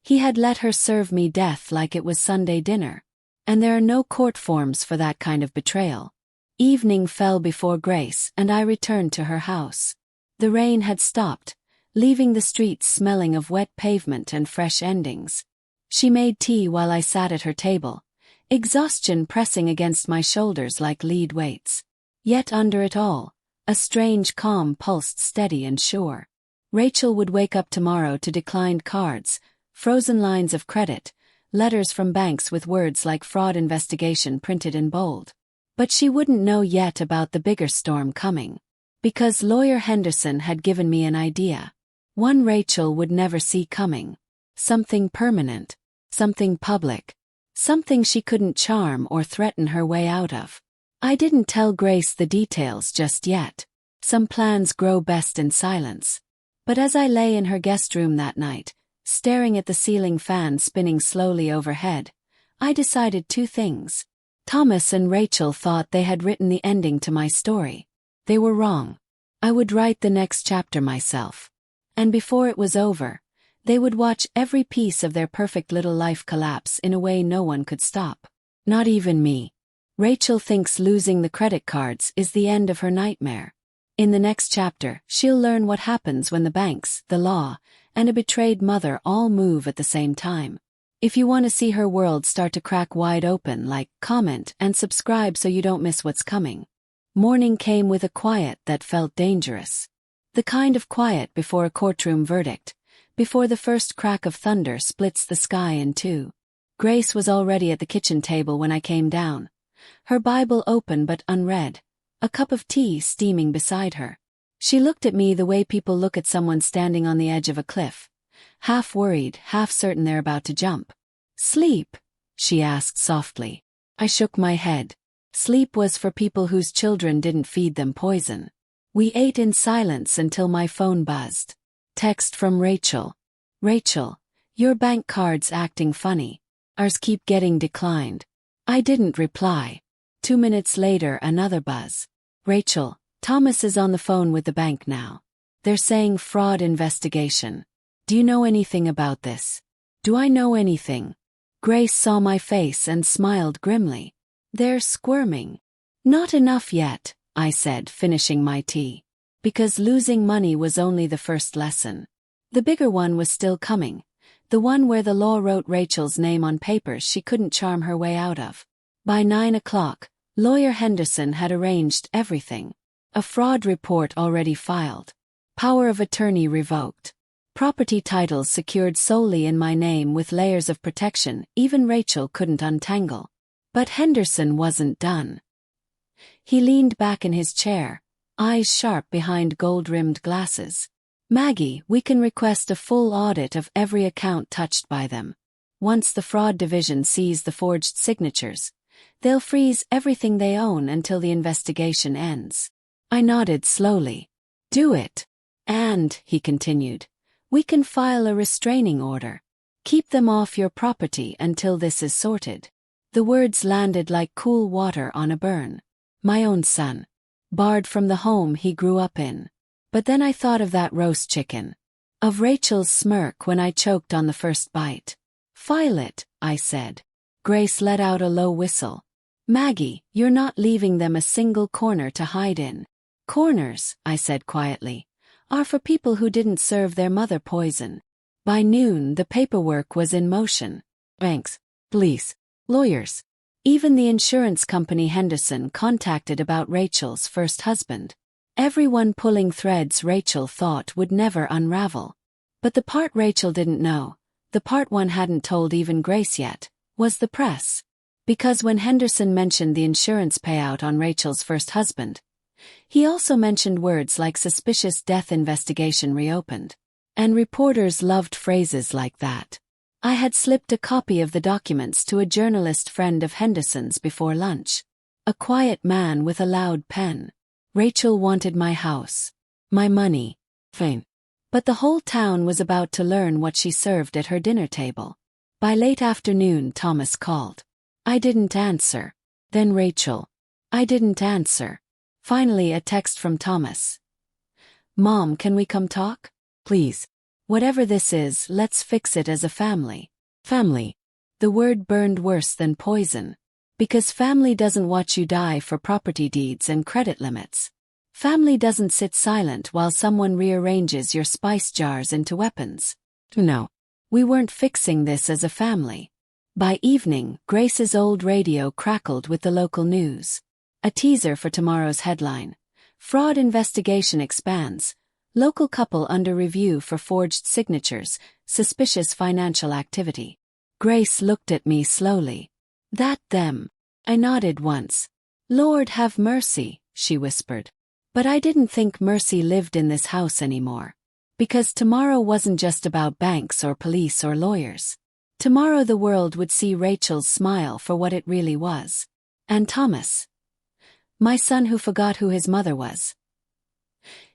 He had let her serve me death like it was Sunday dinner. And there are no court forms for that kind of betrayal. Evening fell before Grace, and I returned to her house. The rain had stopped, leaving the streets smelling of wet pavement and fresh endings. She made tea while I sat at her table, exhaustion pressing against my shoulders like lead weights. Yet under it all, a strange calm pulsed steady and sure. Rachel would wake up tomorrow to declined cards, frozen lines of credit, letters from banks with words like fraud investigation printed in bold. But she wouldn't know yet about the bigger storm coming. Because Lawyer Henderson had given me an idea. One Rachel would never see coming. Something permanent. Something public. Something she couldn't charm or threaten her way out of. I didn't tell Grace the details just yet. Some plans grow best in silence. But as I lay in her guest room that night, staring at the ceiling fan spinning slowly overhead, I decided two things. Thomas and Rachel thought they had written the ending to my story. They were wrong. I would write the next chapter myself. And before it was over, they would watch every piece of their perfect little life collapse in a way no one could stop. Not even me. Rachel thinks losing the credit cards is the end of her nightmare. In the next chapter, she'll learn what happens when the banks, the law, and a betrayed mother all move at the same time. If you want to see her world start to crack wide open, like, comment, and subscribe so you don't miss what's coming. Morning came with a quiet that felt dangerous. The kind of quiet before a courtroom verdict, before the first crack of thunder splits the sky in two. Grace was already at the kitchen table when I came down, her Bible open but unread, a cup of tea steaming beside her. She looked at me the way people look at someone standing on the edge of a cliff, half worried, half certain they're about to jump. "Sleep?" she asked softly. I shook my head. Sleep was for people whose children didn't feed them poison. We ate in silence until my phone buzzed. Text from Rachel. "Rachel, your bank card's acting funny. Ours keep getting declined." I didn't reply. 2 minutes later, another buzz. "Rachel, Thomas is on the phone with the bank now. They're saying fraud investigation. Do you know anything about this?" "Do I know anything?" Grace saw my face and smiled grimly. "They're squirming." "Not enough yet," I said, finishing my tea. Because losing money was only the first lesson. The bigger one was still coming. The one where the law wrote Rachel's name on papers she couldn't charm her way out of. By 9 o'clock, Lawyer Henderson had arranged everything. A fraud report already filed. Power of attorney revoked. Property titles secured solely in my name with layers of protection even Rachel couldn't untangle. But Henderson wasn't done. He leaned back in his chair, eyes sharp behind gold-rimmed glasses. "Maggie, we can request a full audit of every account touched by them. Once the fraud division sees the forged signatures, they'll freeze everything they own until the investigation ends." I nodded slowly. "Do it. And," he continued, We can file a restraining order. Keep them off your property until this is sorted. The words landed like cool water on a burn. My own son. Barred from the home he grew up in. But then I thought of that roast chicken. Of Rachel's smirk when I choked on the first bite. File it, I said. Grace let out a low whistle. Maggie, you're not leaving them a single corner to hide in. Corners, I said quietly, are for people who didn't serve their mother poison. By noon, the paperwork was in motion. Banks, police, lawyers. Even the insurance company Henderson contacted about Rachel's first husband. Everyone pulling threads Rachel thought would never unravel. But the part Rachel didn't know, the part one hadn't told even Grace yet, was the press. Because when Henderson mentioned the insurance payout on Rachel's first husband, he also mentioned words like suspicious death investigation reopened. And reporters loved phrases like that. I had slipped a copy of the documents to a journalist friend of Henderson's before lunch. A quiet man with a loud pen. Rachel wanted my house. My money. Fame. But the whole town was about to learn what she served at her dinner table. By late afternoon, Thomas called. I didn't answer. Then Rachel. I didn't answer. Finally, a text from Thomas. Mom, can we come talk? Please. Whatever this is, let's fix it as a family. Family. The word burned worse than poison. Because family doesn't watch you die for property deeds and credit limits. Family doesn't sit silent while someone rearranges your spice jars into weapons. No. We weren't fixing this as a family. By evening, Grace's old radio crackled with the local news. A teaser for tomorrow's headline. Fraud investigation expands. Local couple under review for forged signatures, suspicious financial activity. Grace looked at me slowly. That them. I nodded once. Lord have mercy, she whispered. But I didn't think Mercy lived in this house anymore. Because tomorrow wasn't just about banks or police or lawyers. Tomorrow the world would see Rachel's smile for what it really was. And Thomas. My son who forgot who his mother was.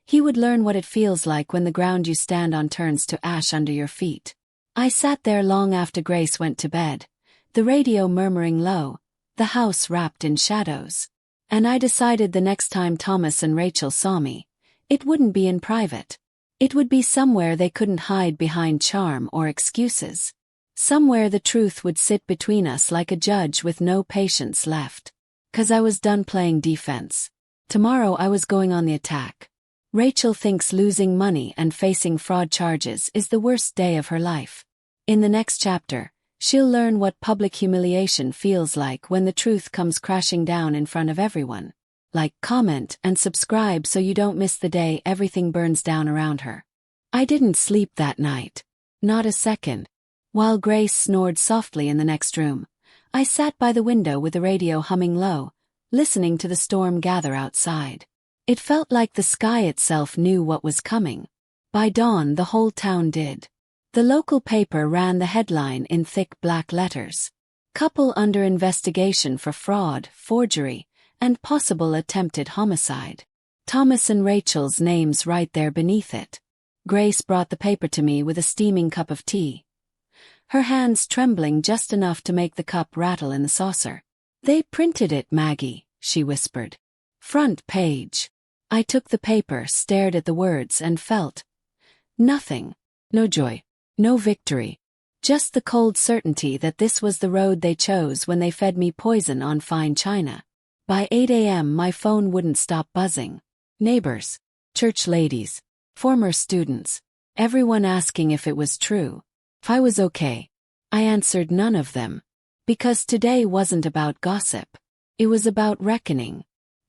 He would learn what it feels like when the ground you stand on turns to ash under your feet. I sat there long after Grace went to bed, the radio murmuring low, the house wrapped in shadows. And I decided the next time Thomas and Rachel saw me, it wouldn't be in private. It would be somewhere they couldn't hide behind charm or excuses. Somewhere the truth would sit between us like a judge with no patience left. 'Cause I was done playing defense. Tomorrow I was going on the attack. Rachel thinks losing money and facing fraud charges is the worst day of her life. In the next chapter, she'll learn what public humiliation feels like when the truth comes crashing down in front of everyone. Like, comment, and subscribe so you don't miss the day everything burns down around her. I didn't sleep that night. Not a second. While Grace snored softly in the next room, I sat by the window with the radio humming low, listening to the storm gather outside. It felt like the sky itself knew what was coming. By dawn the whole town did. The local paper ran the headline in thick black letters. Couple under investigation for fraud, forgery, and possible attempted homicide. Thomas and Rachel's names right there beneath it. Grace brought the paper to me with a steaming cup of tea. Her hands trembling just enough to make the cup rattle in the saucer. They printed it, Maggie, she whispered. Front page. I took the paper, stared at the words, and felt nothing. No joy. No victory. Just the cold certainty that this was the road they chose when they fed me poison on fine china. By 8 a.m. my phone wouldn't stop buzzing. Neighbors. Church ladies. Former students. Everyone asking if it was true. If I was okay. I answered none of them. Because today wasn't about gossip. It was about reckoning.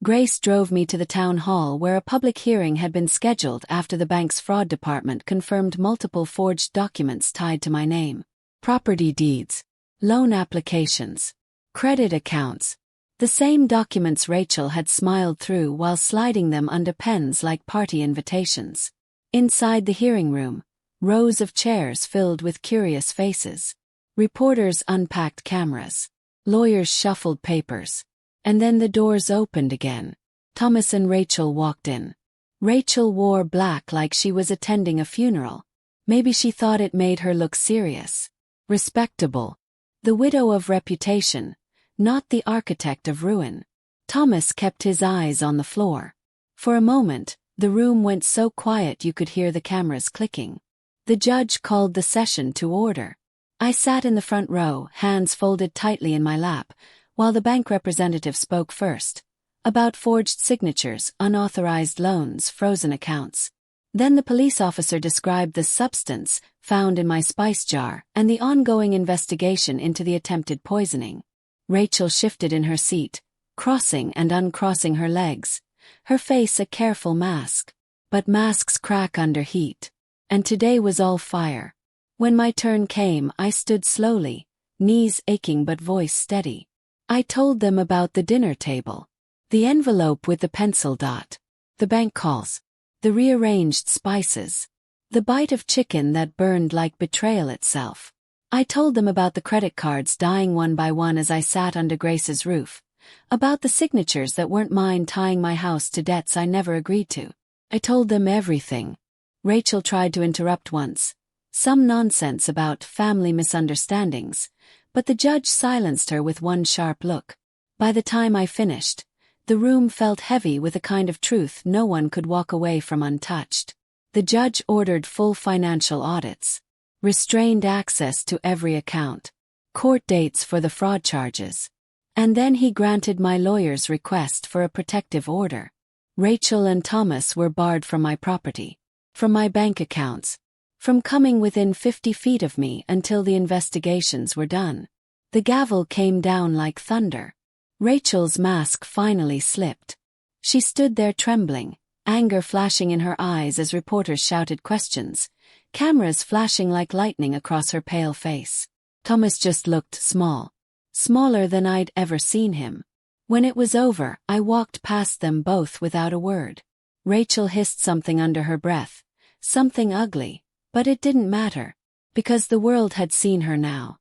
Grace drove me to the town hall where a public hearing had been scheduled after the bank's fraud department confirmed multiple forged documents tied to my name. Property deeds. Loan applications. Credit accounts. The same documents Rachel had smiled through while sliding them under pens like party invitations. Inside the hearing room, rows of chairs filled with curious faces. Reporters unpacked cameras. Lawyers shuffled papers. And then the doors opened again. Thomas and Rachel walked in. Rachel wore black like she was attending a funeral. Maybe she thought it made her look serious. Respectable. The widow of reputation, not the architect of ruin. Thomas kept his eyes on the floor. For a moment, the room went so quiet you could hear the cameras clicking. The judge called the session to order. I sat in the front row, hands folded tightly in my lap, while the bank representative spoke first. About forged signatures, unauthorized loans, frozen accounts. Then the police officer described the substance found in my spice jar and the ongoing investigation into the attempted poisoning. Rachel shifted in her seat, crossing and uncrossing her legs, her face a careful mask. But masks crack under heat. And today was all fire. When my turn came, I stood slowly, knees aching but voice steady. I told them about the dinner table. The envelope with the pencil dot. The bank calls. The rearranged spices. The bite of chicken that burned like betrayal itself. I told them about the credit cards dying one by one as I sat under Grace's roof. About the signatures that weren't mine tying my house to debts I never agreed to. I told them everything. Rachel tried to interrupt once. Some nonsense about family misunderstandings, but the judge silenced her with one sharp look. By the time I finished, the room felt heavy with a kind of truth no one could walk away from untouched. The judge ordered full financial audits, restrained access to every account, court dates for the fraud charges. And then he granted my lawyer's request for a protective order. Rachel and Thomas were barred from my property, from my bank accounts, from coming within 50 feet of me until the investigations were done. The gavel came down like thunder. Rachel's mask finally slipped. She stood there trembling, anger flashing in her eyes as reporters shouted questions, cameras flashing like lightning across her pale face. Thomas just looked small. Smaller than I'd ever seen him. When it was over, I walked past them both without a word. Rachel hissed something under her breath, something ugly, but it didn't matter, because the world had seen her now.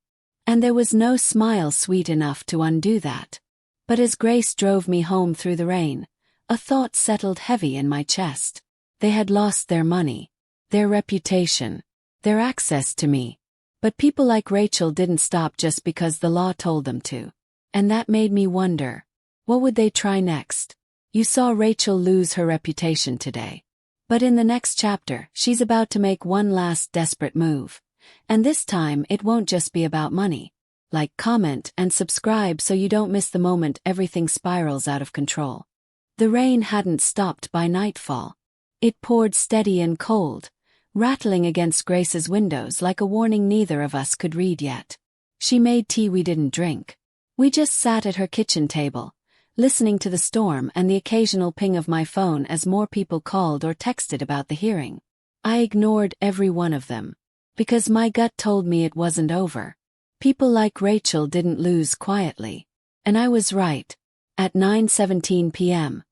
And there was no smile sweet enough to undo that. But as Grace drove me home through the rain, a thought settled heavy in my chest. They had lost their money, their reputation, their access to me. But people like Rachel didn't stop just because the law told them to. And that made me wonder, what would they try next? You saw Rachel lose her reputation today. But in the next chapter, she's about to make one last desperate move. And this time, it won't just be about money. Like, comment, and subscribe so you don't miss the moment everything spirals out of control. The rain hadn't stopped by nightfall. It poured steady and cold, rattling against Grace's windows like a warning neither of us could read yet. She made tea we didn't drink. We just sat at her kitchen table, listening to the storm and the occasional ping of my phone as more people called or texted about the hearing. I ignored every one of them, because my gut told me it wasn't over. People like Rachel didn't lose quietly. And I was right. At 9:17 p.m.,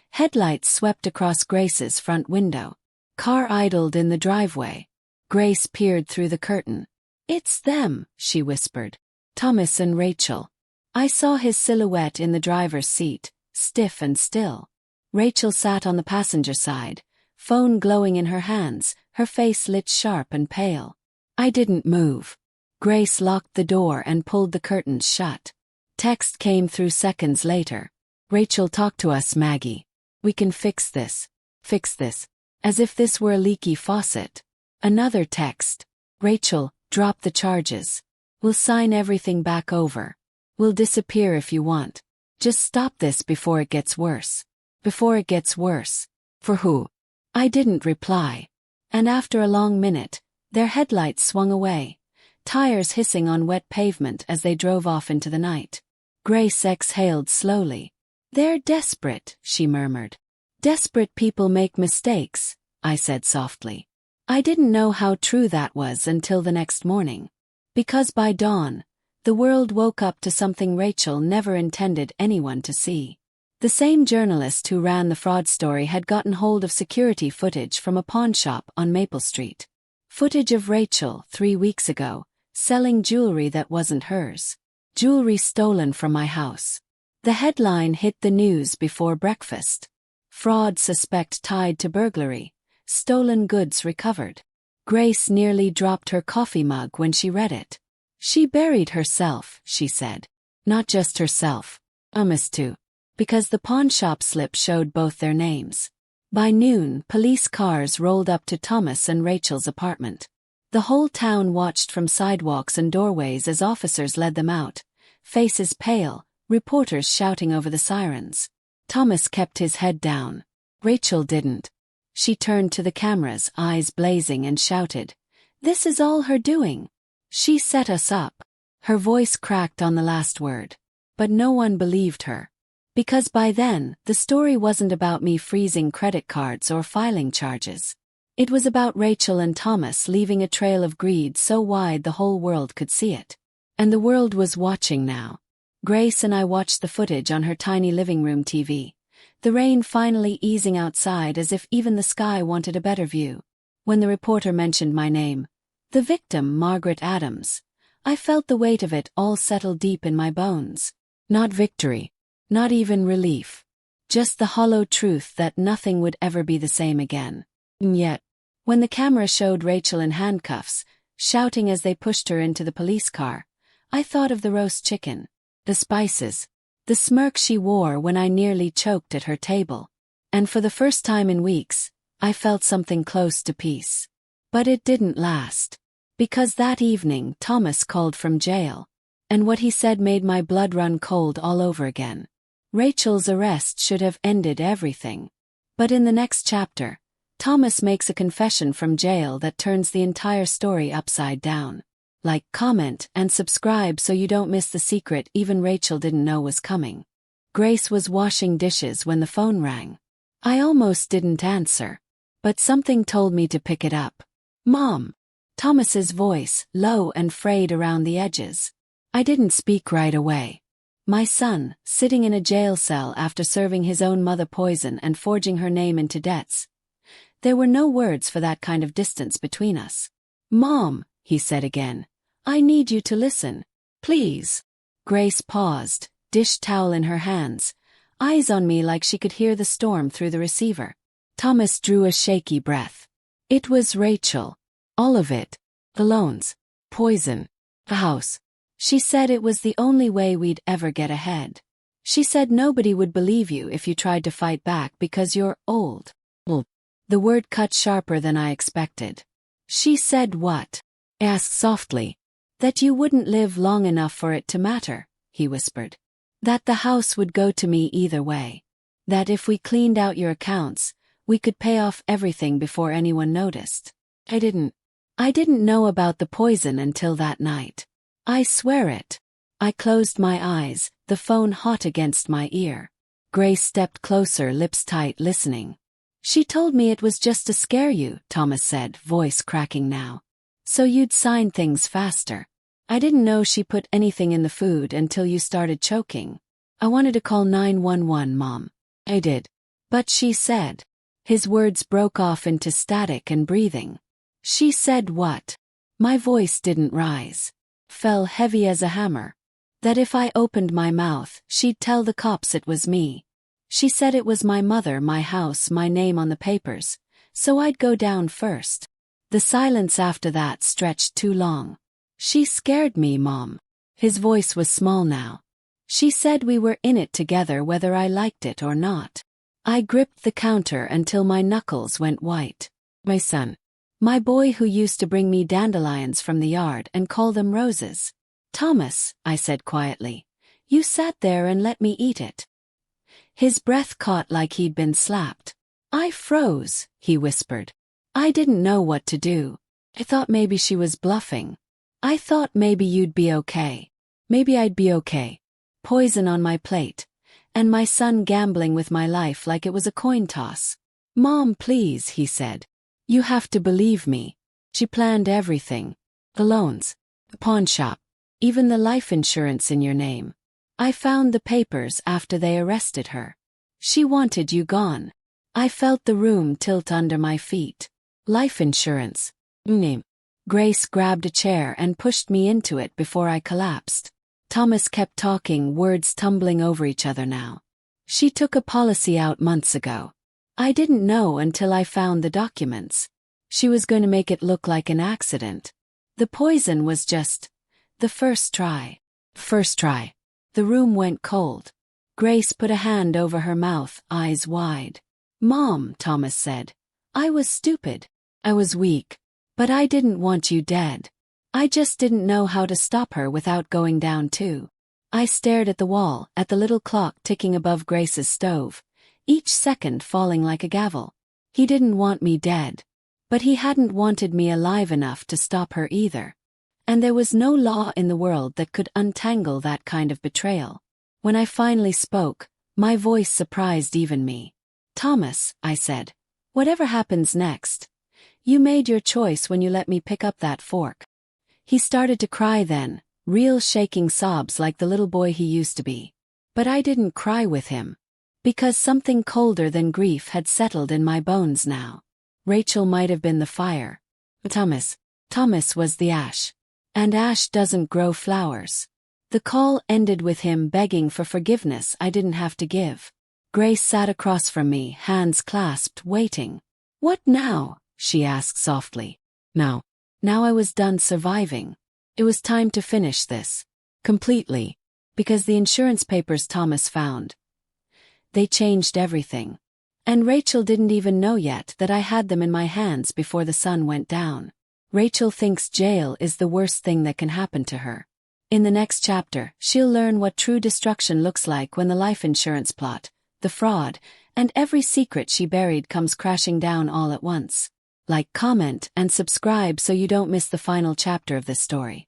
headlights swept across Grace's front window. Car idled in the driveway. Grace peered through the curtain. "It's them," she whispered. "Thomas and Rachel." I saw his silhouette in the driver's seat, stiff and still. Rachel sat on the passenger side, phone glowing in her hands, her face lit sharp and pale. I didn't move. Grace locked the door and pulled the curtains shut. Text came through seconds later. "Rachel, talk to us, Maggie. We can fix this. Fix this." As if this were a leaky faucet. Another text. "Rachel, drop the charges. We'll sign everything back over. We'll disappear if you want. Just stop this before it gets worse. Before it gets worse." For who? I didn't reply. And after a long minute, their headlights swung away, tires hissing on wet pavement as they drove off into the night. Grace exhaled slowly. "They're desperate," she murmured. "Desperate people make mistakes," I said softly. I didn't know how true that was until the next morning. Because by dawn, the world woke up to something Rachel never intended anyone to see. The same journalist who ran the fraud story had gotten hold of security footage from a pawn shop on Maple Street. Footage of Rachel, 3 weeks ago, selling jewelry that wasn't hers. Jewelry stolen from my house. The headline hit the news before breakfast. "Fraud suspect tied to burglary. Stolen goods recovered." Grace nearly dropped her coffee mug when she read it. She buried herself, she said. Not just herself. Thomas too. Because the pawnshop slip showed both their names. By noon, police cars rolled up to Thomas and Rachel's apartment. The whole town watched from sidewalks and doorways as officers led them out, faces pale, reporters shouting over the sirens. Thomas kept his head down. Rachel didn't. She turned to the cameras, eyes blazing, and shouted, "This is all her doing. She set us up." Her voice cracked on the last word. But no one believed her. Because by then, the story wasn't about me freezing credit cards or filing charges. It was about Rachel and Thomas leaving a trail of greed so wide the whole world could see it. And the world was watching now. Grace and I watched the footage on her tiny living room TV. The rain finally easing outside as if even the sky wanted a better view. When the reporter mentioned my name, the victim, Margaret Adams, I felt the weight of it all settle deep in my bones. Not victory. Not even relief. Just the hollow truth that nothing would ever be the same again. And yet, when the camera showed Rachel in handcuffs, shouting as they pushed her into the police car, I thought of the roast chicken, the spices, the smirk she wore when I nearly choked at her table. And for the first time in weeks, I felt something close to peace. But it didn't last. Because that evening Thomas called from jail. And what he said made my blood run cold all over again. Rachel's arrest should have ended everything. But in the next chapter, Thomas makes a confession from jail that turns the entire story upside down. Like, comment, and subscribe so you don't miss the secret even Rachel didn't know was coming. Grace was washing dishes when the phone rang. I almost didn't answer. But something told me to pick it up. "Mom." Thomas's voice, low and frayed around the edges. I didn't speak right away. My son, sitting in a jail cell after serving his own mother poison and forging her name into debts. There were no words for that kind of distance between us. "Mom," he said again, "I need you to listen. Please." Grace paused, dish towel in her hands, eyes on me like she could hear the storm through the receiver. Thomas drew a shaky breath. It was Rachel. All of it. The loans. Poison. The house. She said it was the only way we'd ever get ahead. She said nobody would believe you if you tried to fight back because you're old. The word cut sharper than I expected. She said what? I asked softly. That you wouldn't live long enough for it to matter, he whispered. That the house would go to me either way. That if we cleaned out your accounts, we could pay off everything before anyone noticed. I didn't know about the poison until that night. I swear it. I closed my eyes, the phone hot against my ear. Grace stepped closer, lips tight, listening. She told me it was just to scare you, Thomas said, voice cracking now. So you'd sign things faster. I didn't know she put anything in the food until you started choking. I wanted to call 911, Mom. I did. But she said. His words broke off into static and breathing. She said what? My voice didn't rise. Fell heavy as a hammer. That if I opened my mouth, she'd tell the cops it was me. She said it was my mother, my house, my name on the papers, so I'd go down first. The silence after that stretched too long. She scared me, Mom. His voice was small now. She said we were in it together whether I liked it or not. I gripped the counter until my knuckles went white. My son. My boy who used to bring me dandelions from the yard and call them roses. Thomas, I said quietly, you sat there and let me eat it. His breath caught like he'd been slapped. I froze, he whispered. I didn't know what to do. I thought maybe she was bluffing. I thought maybe you'd be okay. Maybe I'd be okay. Poison on my plate. And my son gambling with my life like it was a coin toss. Mom, please, he said. You have to believe me. She planned everything. The loans. The pawn shop. Even the life insurance in your name. I found the papers after they arrested her. She wanted you gone. I felt the room tilt under my feet. Life insurance. Name. Grace grabbed a chair and pushed me into it before I collapsed. Thomas kept talking, words tumbling over each other now. She took a policy out months ago. I didn't know until I found the documents. She was going to make it look like an accident. The poison was just the first try. First try. The room went cold. Grace put a hand over her mouth, eyes wide. "Mom," Thomas said. "I was stupid. I was weak. But I didn't want you dead. I just didn't know how to stop her without going down too." I stared at the wall, at the little clock ticking above Grace's stove, each second falling like a gavel. He didn't want me dead. But he hadn't wanted me alive enough to stop her either. And there was no law in the world that could untangle that kind of betrayal. When I finally spoke, my voice surprised even me. "Thomas," I said, "whatever happens next, you made your choice when you let me pick up that fork." He started to cry then, real shaking sobs like the little boy he used to be. But I didn't cry with him. Because something colder than grief had settled in my bones now. Rachel might have been the fire. Thomas was the ash. And ash doesn't grow flowers. The call ended with him begging for forgiveness I didn't have to give. Grace sat across from me, hands clasped, waiting. "What now?" she asked softly. Now I was done surviving. It was time to finish this. Completely. Because the insurance papers Thomas found. They changed everything. And Rachel didn't even know yet that I had them in my hands before the sun went down. Rachel thinks jail is the worst thing that can happen to her. In the next chapter, she'll learn what true destruction looks like when the life insurance plot, the fraud, and every secret she buried comes crashing down all at once. Like, comment, and subscribe so you don't miss the final chapter of this story.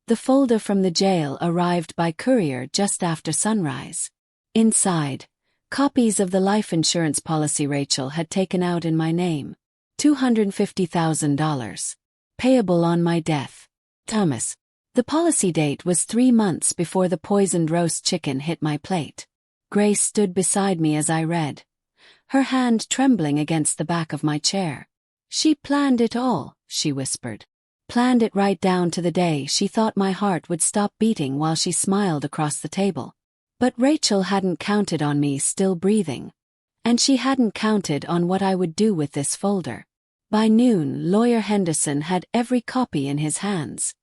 The folder from the jail arrived by courier just after sunrise. Inside, copies of the life insurance policy Rachel had taken out in my name. $250,000. Payable on my death. Thomas. The policy date was 3 months before the poisoned roast chicken hit my plate. Grace stood beside me as I read, her hand trembling against the back of my chair. "She planned it all," she whispered. Planned it right down to the day she thought my heart would stop beating while she smiled across the table. But Rachel hadn't counted on me still breathing. And she hadn't counted on what I would do with this folder. By noon, Lawyer Henderson had every copy in his hands.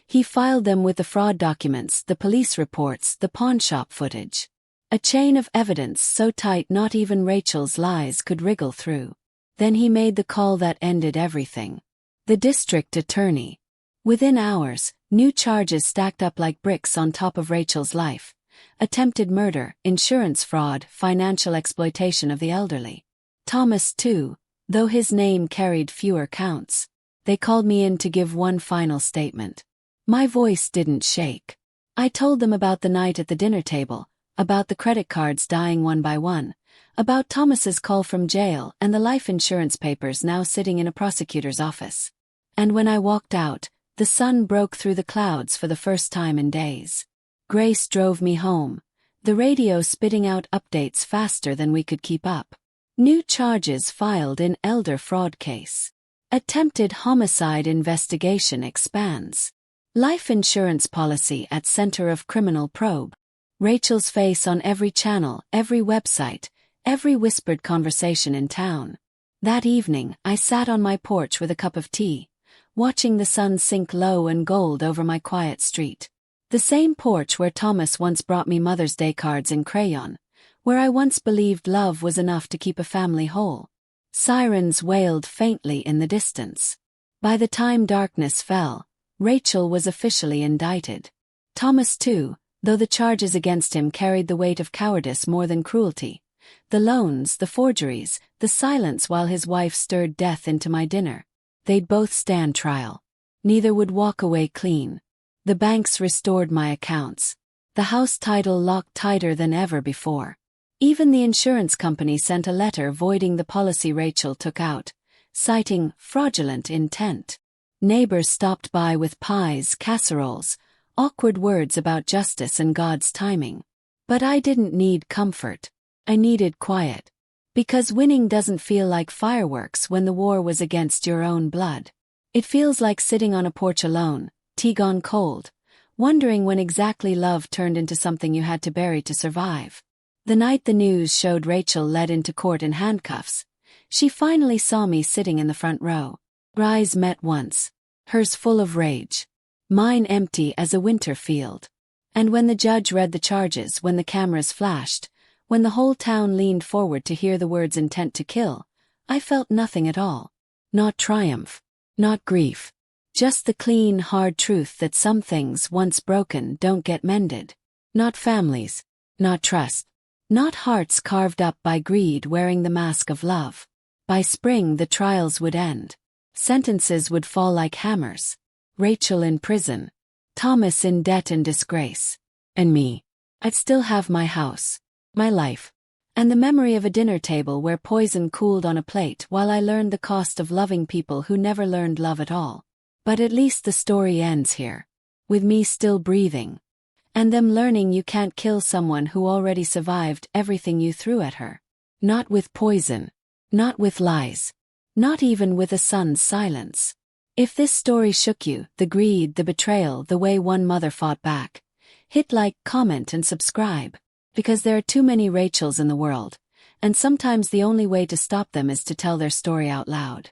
He filed them with the fraud documents, the police reports, the pawnshop footage. A chain of evidence so tight not even Rachel's lies could wriggle through. Then he made the call that ended everything. The district attorney. Within hours, new charges stacked up like bricks on top of Rachel's life. Attempted murder, insurance fraud, financial exploitation of the elderly. Thomas too, though his name carried fewer counts. They called me in to give one final statement. My voice didn't shake. I told them about the night at the dinner table, about the credit cards dying one by one, about Thomas's call from jail and the life insurance papers now sitting in a prosecutor's office. And when I walked out, the sun broke through the clouds for the first time in days. Grace drove me home, the radio spitting out updates faster than we could keep up. New charges filed in elder fraud case. Attempted homicide investigation expands. Life insurance policy at center of criminal probe. Rachel's face on every channel, every website, every whispered conversation in town. That evening, I sat on my porch with a cup of tea, watching the sun sink low and gold over my quiet street. The same porch where Thomas once brought me Mother's Day cards in crayon, where I once believed love was enough to keep a family whole. Sirens wailed faintly in the distance. By the time darkness fell, Rachel was officially indicted. Thomas too, though the charges against him carried the weight of cowardice more than cruelty. The loans, the forgeries, the silence while his wife stirred death into my dinner. They'd both stand trial. Neither would walk away clean. The banks restored my accounts. The house title locked tighter than ever before. Even the insurance company sent a letter voiding the policy Rachel took out, citing fraudulent intent. Neighbors stopped by with pies, casseroles, awkward words about justice and God's timing. But I didn't need comfort. I needed quiet. Because winning doesn't feel like fireworks when the war was against your own blood. It feels like sitting on a porch alone, tea gone cold, wondering when exactly love turned into something you had to bury to survive. The night the news showed Rachel led into court in handcuffs, she finally saw me sitting in the front row. Eyes met once. Hers full of rage. Mine empty as a winter field. And when the judge read the charges, when the cameras flashed, when the whole town leaned forward to hear the words intent to kill, I felt nothing at all. Not triumph. Not grief. Just the clean, hard truth that some things, once broken, don't get mended. Not families. Not trust. Not hearts carved up by greed wearing the mask of love. By spring the trials would end. Sentences would fall like hammers. Rachel in prison. Thomas in debt and disgrace. And me. I'd still have my house. My life. And the memory of a dinner table where poison cooled on a plate while I learned the cost of loving people who never learned love at all. But at least the story ends here. With me still breathing. And them learning you can't kill someone who already survived everything you threw at her. Not with poison. Not with lies. Not even with a son's silence. If this story shook you, the greed, the betrayal, the way one mother fought back, hit like, comment and subscribe. Because there are too many Rachels in the world, and sometimes the only way to stop them is to tell their story out loud.